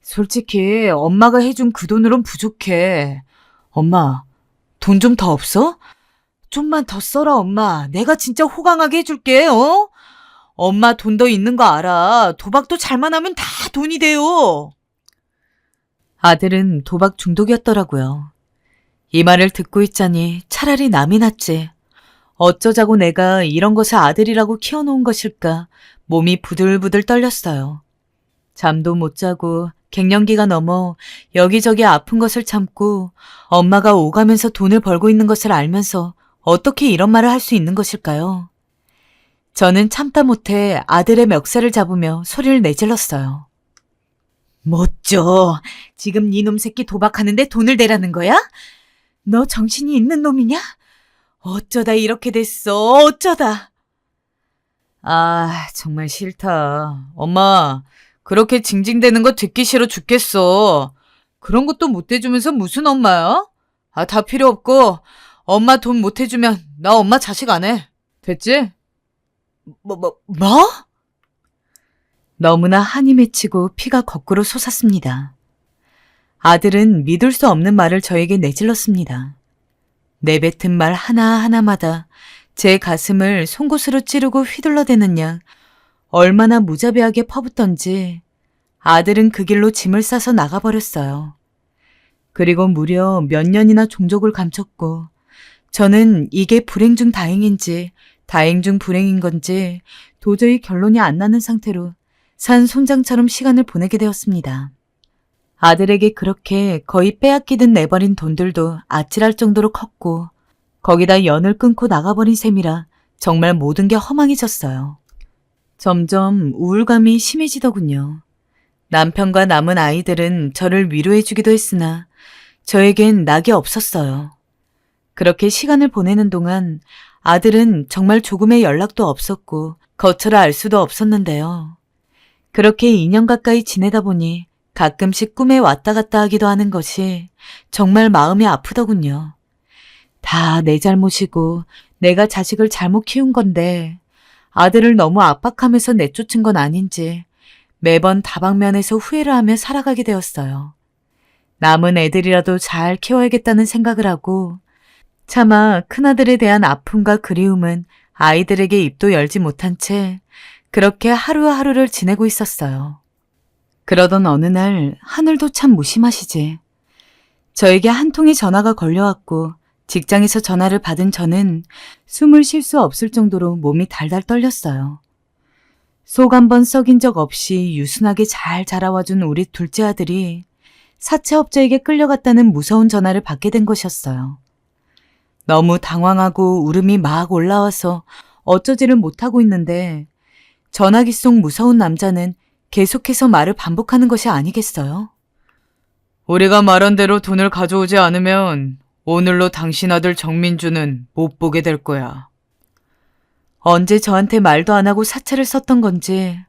솔직히 엄마가 해준 그 돈으론 부족해. 엄마, 돈 좀 더 없어? 좀만 더 써라, 엄마. 내가 진짜 호강하게 해줄게, 어? 엄마 돈 더 있는 거 알아. 도박도 잘만 하면 다 돈이 돼요. 아들은 도박 중독이었더라고요. 이 말을 듣고 있자니 차라리 남이 낫지. 어쩌자고 내가 이런 것을 아들이라고 키워놓은 것일까 몸이 부들부들 떨렸어요. 잠도 못 자고 갱년기가 넘어 여기저기 아픈 것을 참고 엄마가 오가면서 돈을 벌고 있는 것을 알면서 어떻게 이런 말을 할 수 있는 것일까요? 저는 참다 못해 아들의 멱살을 잡으며 소리를 내질렀어요. 못 줘. 지금 이놈 새끼 도박하는데 돈을 대라는 거야? 너 정신이 있는 놈이냐? 어쩌다 이렇게 됐어. 어쩌다. 정말 싫다. 엄마, 그렇게 징징대는 거 듣기 싫어 죽겠어. 그런 것도 못 해주면서 무슨 엄마야? 다 필요 없고, 엄마 돈 못 해주면 나 엄마 자식 안 해. 됐지? 뭐? 너무나 한이 맺히고 피가 거꾸로 솟았습니다. 아들은 믿을 수 없는 말을 저에게 내질렀습니다. 내뱉은 말 하나하나마다 제 가슴을 송곳으로 찌르고 휘둘러대는 양 얼마나 무자비하게 퍼붓던지 아들은 그 길로 짐을 싸서 나가버렸어요. 그리고 무려 몇 년이나 종족을 감췄고 저는 이게 불행 중 다행인지 다행 중 불행인 건지 도저히 결론이 안 나는 상태로 산 송장처럼 시간을 보내게 되었습니다. 아들에게 그렇게 거의 빼앗기듯 내버린 돈들도 아찔할 정도로 컸고 거기다 연을 끊고 나가버린 셈이라 정말 모든 게 허망해졌어요. 점점 우울감이 심해지더군요. 남편과 남은 아이들은 저를 위로해주기도 했으나 저에겐 낙이 없었어요. 그렇게 시간을 보내는 동안 아들은 정말 조금의 연락도 없었고 거처를 알 수도 없었는데요. 그렇게 2년 가까이 지내다 보니 가끔씩 꿈에 왔다 갔다 하기도 하는 것이 정말 마음이 아프더군요. 다 내 잘못이고 내가 자식을 잘못 키운 건데 아들을 너무 압박하면서 내쫓은 건 아닌지 매번 다방면에서 후회를 하며 살아가게 되었어요. 남은 애들이라도 잘 키워야겠다는 생각을 하고 차마 큰아들에 대한 아픔과 그리움은 아이들에게 입도 열지 못한 채 그렇게 하루하루를 지내고 있었어요. 그러던 어느 날 하늘도 참 무심하시지. 저에게 한 통의 전화가 걸려왔고 직장에서 전화를 받은 저는 숨을 쉴 수 없을 정도로 몸이 달달 떨렸어요. 속 한 번 썩인 적 없이 유순하게 잘 자라와준 우리 둘째 아들이 사채업자에게 끌려갔다는 무서운 전화를 받게 된 것이었어요. 너무 당황하고 울음이 막 올라와서 어쩌지를 못하고 있는데 전화기 속 무서운 남자는 계속해서 말을 반복하는 것이 아니겠어요? 우리가 말한 대로 돈을 가져오지 않으면 오늘로 당신 아들 정민주는 못 보게 될 거야. 언제 저한테 말도 안 하고 사채를 썼던 건지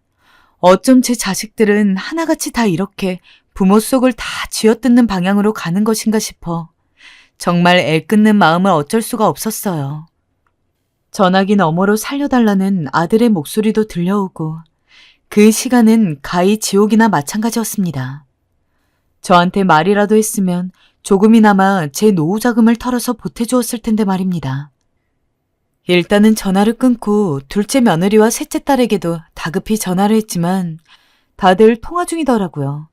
어쩜 제 자식들은 하나같이 다 이렇게 부모 속을 다 쥐어뜯는 방향으로 가는 것인가 싶어 정말 애 끊는 마음을 어쩔 수가 없었어요. 전화기 너머로 살려달라는 아들의 목소리도 들려오고 그 시간은 가히 지옥이나 마찬가지였습니다. 저한테 말이라도 했으면 조금이나마 제 노후 자금을 털어서 보태주었을 텐데 말입니다. 일단은 전화를 끊고 둘째 며느리와 셋째 딸에게도 다급히 전화를 했지만 다들 통화 중이더라고요.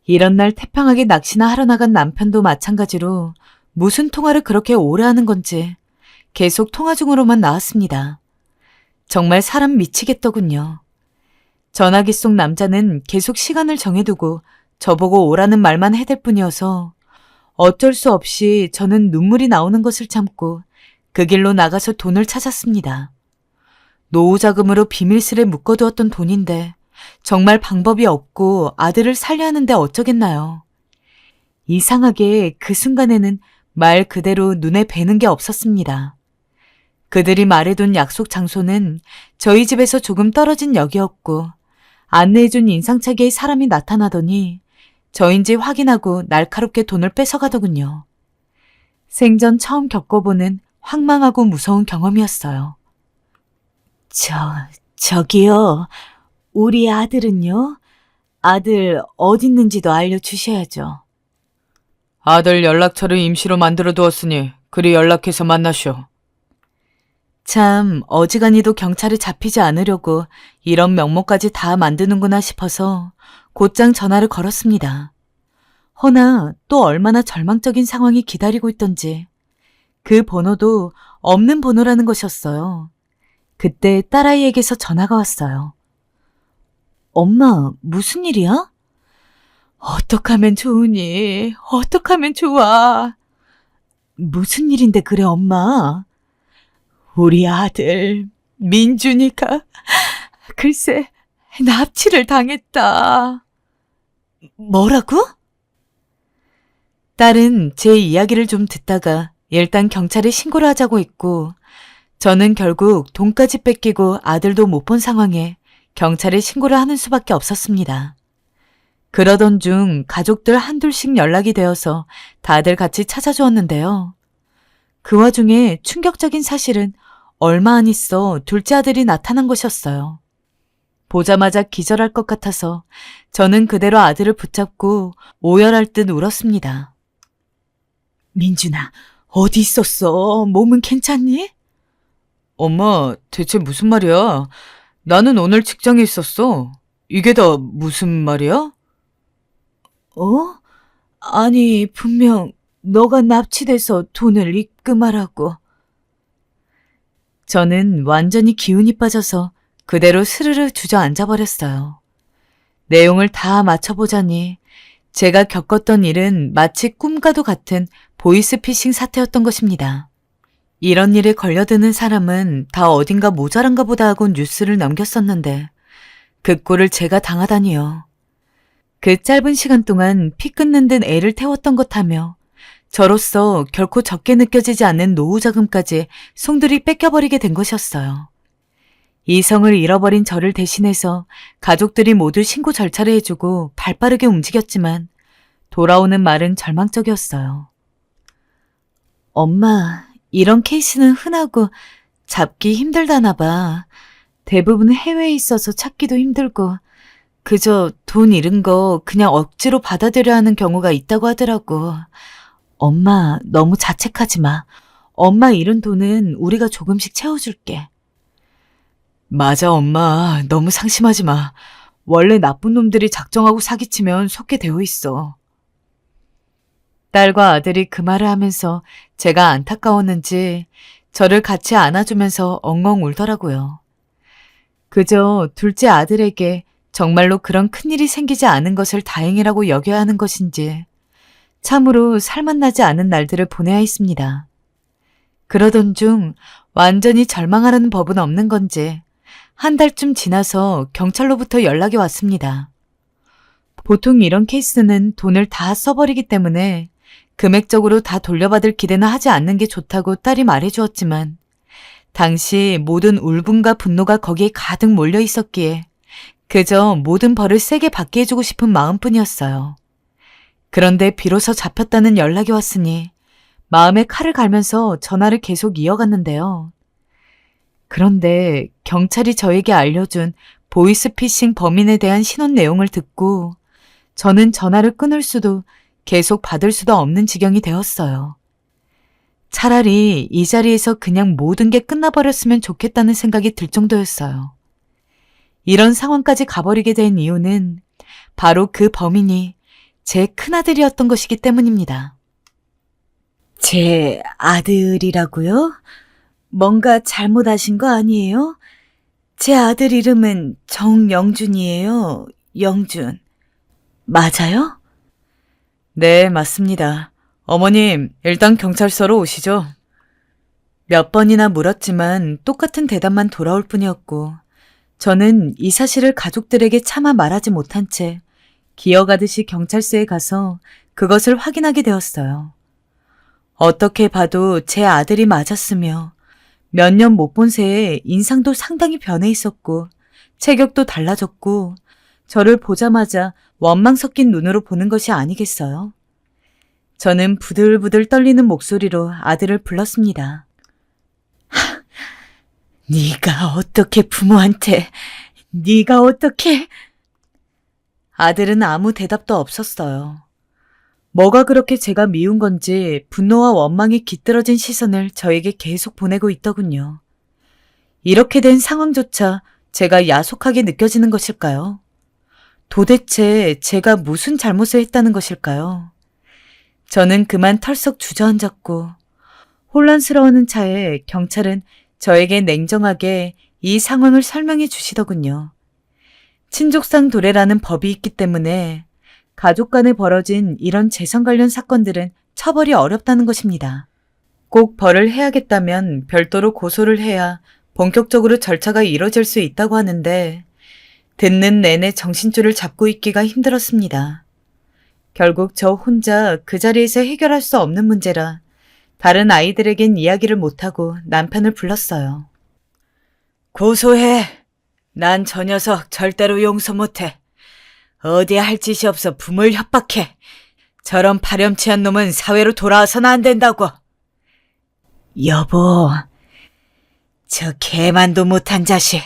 이런 날 태평하게 낚시나 하러 나간 남편도 마찬가지로 무슨 통화를 그렇게 오래 하는 건지 계속 통화 중으로만 나왔습니다. 정말 사람 미치겠더군요. 전화기 속 남자는 계속 시간을 정해두고 저보고 오라는 말만 해댈 뿐이어서 어쩔 수 없이 저는 눈물이 나오는 것을 참고 그 길로 나가서 돈을 찾았습니다. 노후 자금으로 비밀스레 묶어두었던 돈인데 정말 방법이 없고 아들을 살려야 하는데 어쩌겠나요. 이상하게 그 순간에는 말 그대로 눈에 뵈는 게 없었습니다. 그들이 말해둔 약속 장소는 저희 집에서 조금 떨어진 역이었고 안내해준 인상착의의 사람이 나타나더니 저인지 확인하고 날카롭게 돈을 뺏어가더군요. 생전 처음 겪어보는 황망하고 무서운 경험이었어요. 저기요. 우리 아들은요? 아들 어딨는지도 알려주셔야죠. 아들 연락처를 임시로 만들어 두었으니 그리 연락해서 만나시오. 참 어지간히도 경찰에 잡히지 않으려고 이런 명목까지 다 만드는구나 싶어서 곧장 전화를 걸었습니다. 허나 또 얼마나 절망적인 상황이 기다리고 있던지 그 번호도 없는 번호라는 것이었어요. 그때 딸아이에게서 전화가 왔어요. 엄마, 무슨 일이야? 어떡하면 좋으니? 어떡하면 좋아? 무슨 일인데 그래, 엄마? 우리 아들, 민준이가 글쎄 납치를 당했다. 뭐라고? 딸은 제 이야기를 좀 듣다가 일단 경찰에 신고를 하자고 했고 저는 결국 돈까지 뺏기고 아들도 못 본 상황에 경찰에 신고를 하는 수밖에 없었습니다. 그러던 중 가족들 한둘씩 연락이 되어서 다들 같이 찾아주었는데요. 그 와중에 충격적인 사실은 얼마 안 있어 둘째 아들이 나타난 것이었어요. 보자마자 기절할 것 같아서 저는 그대로 아들을 붙잡고 오열할 듯 울었습니다. 민준아, 어디 있었어? 몸은 괜찮니? 엄마, 대체 무슨 말이야? 나는 오늘 직장에 있었어. 이게 다 무슨 말이야? 어? 아니, 분명 너가 납치돼서 돈을 입금하라고. 저는 완전히 기운이 빠져서 그대로 스르르 주저앉아 버렸어요. 내용을 다 맞춰보자니 제가 겪었던 일은 마치 꿈과도 같은 보이스피싱 사태였던 것입니다. 이런 일에 걸려드는 사람은 다 어딘가 모자란가 보다 하고 뉴스를 넘겼었는데 그 꼴을 제가 당하다니요. 그 짧은 시간 동안 피 끊는 듯 애를 태웠던 것 하며 저로서 결코 적게 느껴지지 않는 노후 자금까지 송두리 뺏겨버리게 된 것이었어요. 이성을 잃어버린 저를 대신해서 가족들이 모두 신고 절차를 해주고 발빠르게 움직였지만 돌아오는 말은 절망적이었어요. 엄마, 이런 케이스는 흔하고 잡기 힘들다나 봐. 대부분 해외에 있어서 찾기도 힘들고 그저 돈 잃은 거 그냥 억지로 받아들여야 하는 경우가 있다고 하더라고. 엄마, 너무 자책하지 마. 엄마 잃은 돈은 우리가 조금씩 채워줄게. 맞아, 엄마. 너무 상심하지 마. 원래 나쁜 놈들이 작정하고 사기치면 속게 되어 있어. 딸과 아들이 그 말을 하면서 제가 안타까웠는지 저를 같이 안아주면서 엉엉 울더라고요. 그저 둘째 아들에게 정말로 그런 큰일이 생기지 않은 것을 다행이라고 여겨야 하는 것인지 참으로 살맛나지 않은 날들을 보내야 했습니다. 그러던 중 완전히 절망하라는 법은 없는 건지 한 달쯤 지나서 경찰로부터 연락이 왔습니다. 보통 이런 케이스는 돈을 다 써버리기 때문에 금액적으로 다 돌려받을 기대는 하지 않는 게 좋다고 딸이 말해주었지만 당시 모든 울분과 분노가 거기에 가득 몰려 있었기에 그저 모든 벌을 세게 받게 해주고 싶은 마음뿐이었어요. 그런데 비로소 잡혔다는 연락이 왔으니 마음에 칼을 갈면서 전화를 계속 이어갔는데요. 그런데 경찰이 저에게 알려준 보이스피싱 범인에 대한 신원 내용을 듣고 저는 전화를 끊을 수도 계속 받을 수도 없는 지경이 되었어요. 차라리 이 자리에서 그냥 모든 게 끝나버렸으면 좋겠다는 생각이 들 정도였어요. 이런 상황까지 가버리게 된 이유는 바로 그 범인이 제 큰아들이었던 것이기 때문입니다. 제 아들이라고요? 뭔가 잘못하신 거 아니에요? 제 아들 이름은 정영준이에요. 영준. 맞아요? 네, 맞습니다. 어머님, 일단 경찰서로 오시죠. 몇 번이나 물었지만 똑같은 대답만 돌아올 뿐이었고 저는 이 사실을 가족들에게 차마 말하지 못한 채 기어가듯이 경찰서에 가서 그것을 확인하게 되었어요. 어떻게 봐도 제 아들이 맞았으며 몇 년 못 본 새에 인상도 상당히 변해 있었고 체격도 달라졌고 저를 보자마자 원망 섞인 눈으로 보는 것이 아니겠어요? 저는 부들부들 떨리는 목소리로 아들을 불렀습니다. 네가 어떻게 부모한테, 네가 어떻게... 아들은 아무 대답도 없었어요. 뭐가 그렇게 제가 미운 건지 분노와 원망이 깃들어진 시선을 저에게 계속 보내고 있더군요. 이렇게 된 상황조차 제가 야속하게 느껴지는 것일까요? 도대체 제가 무슨 잘못을 했다는 것일까요? 저는 그만 털썩 주저앉았고 혼란스러워하는 차에 경찰은 저에게 냉정하게 이 상황을 설명해 주시더군요. 친족상 도래라는 법이 있기 때문에 가족 간에 벌어진 이런 재산 관련 사건들은 처벌이 어렵다는 것입니다. 꼭 벌을 해야겠다면 별도로 고소를 해야 본격적으로 절차가 이뤄질 수 있다고 하는데 듣는 내내 정신줄을 잡고 있기가 힘들었습니다. 결국 저 혼자 그 자리에서 해결할 수 없는 문제라 다른 아이들에겐 이야기를 못하고 남편을 불렀어요. 고소해. 난 저 녀석 절대로 용서 못해. 어디 할 짓이 없어 부모를 협박해. 저런 파렴치한 놈은 사회로 돌아와서는 안 된다고. 여보, 저 개만도 못한 자식.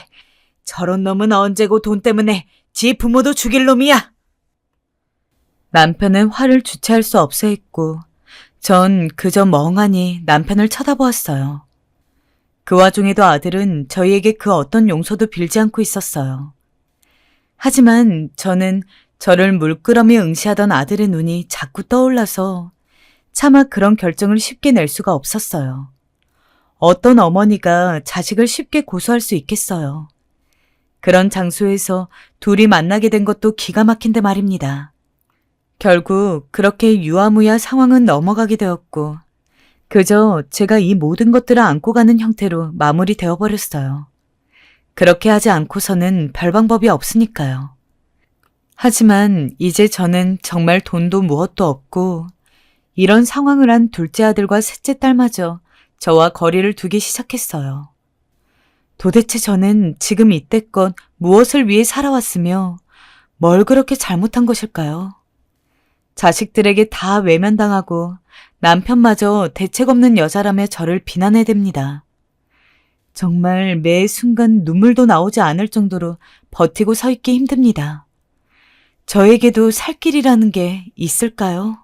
저런 놈은 언제고 돈 때문에 지 부모도 죽일 놈이야. 남편은 화를 주체할 수 없어 했고 전 그저 멍하니 남편을 쳐다보았어요. 그 와중에도 아들은 저희에게 그 어떤 용서도 빌지 않고 있었어요. 하지만 저는 저를 물끄러미 응시하던 아들의 눈이 자꾸 떠올라서 차마 그런 결정을 쉽게 낼 수가 없었어요. 어떤 어머니가 자식을 쉽게 고소할 수 있겠어요. 그런 장소에서 둘이 만나게 된 것도 기가 막힌데 말입니다. 결국 그렇게 유아무야 상황은 넘어가게 되었고 그저 제가 이 모든 것들을 안고 가는 형태로 마무리되어 버렸어요. 그렇게 하지 않고서는 별 방법이 없으니까요. 하지만 이제 저는 정말 돈도 무엇도 없고 이런 상황을 한 둘째 아들과 셋째 딸마저 저와 거리를 두기 시작했어요. 도대체 저는 지금 이때껏 무엇을 위해 살아왔으며 뭘 그렇게 잘못한 것일까요? 자식들에게 다 외면당하고 남편마저 대책 없는 여자라며 저를 비난해댑니다. 정말 매 순간 눈물도 나오지 않을 정도로 버티고 서 있기 힘듭니다. 저에게도 살 길이라는 게 있을까요?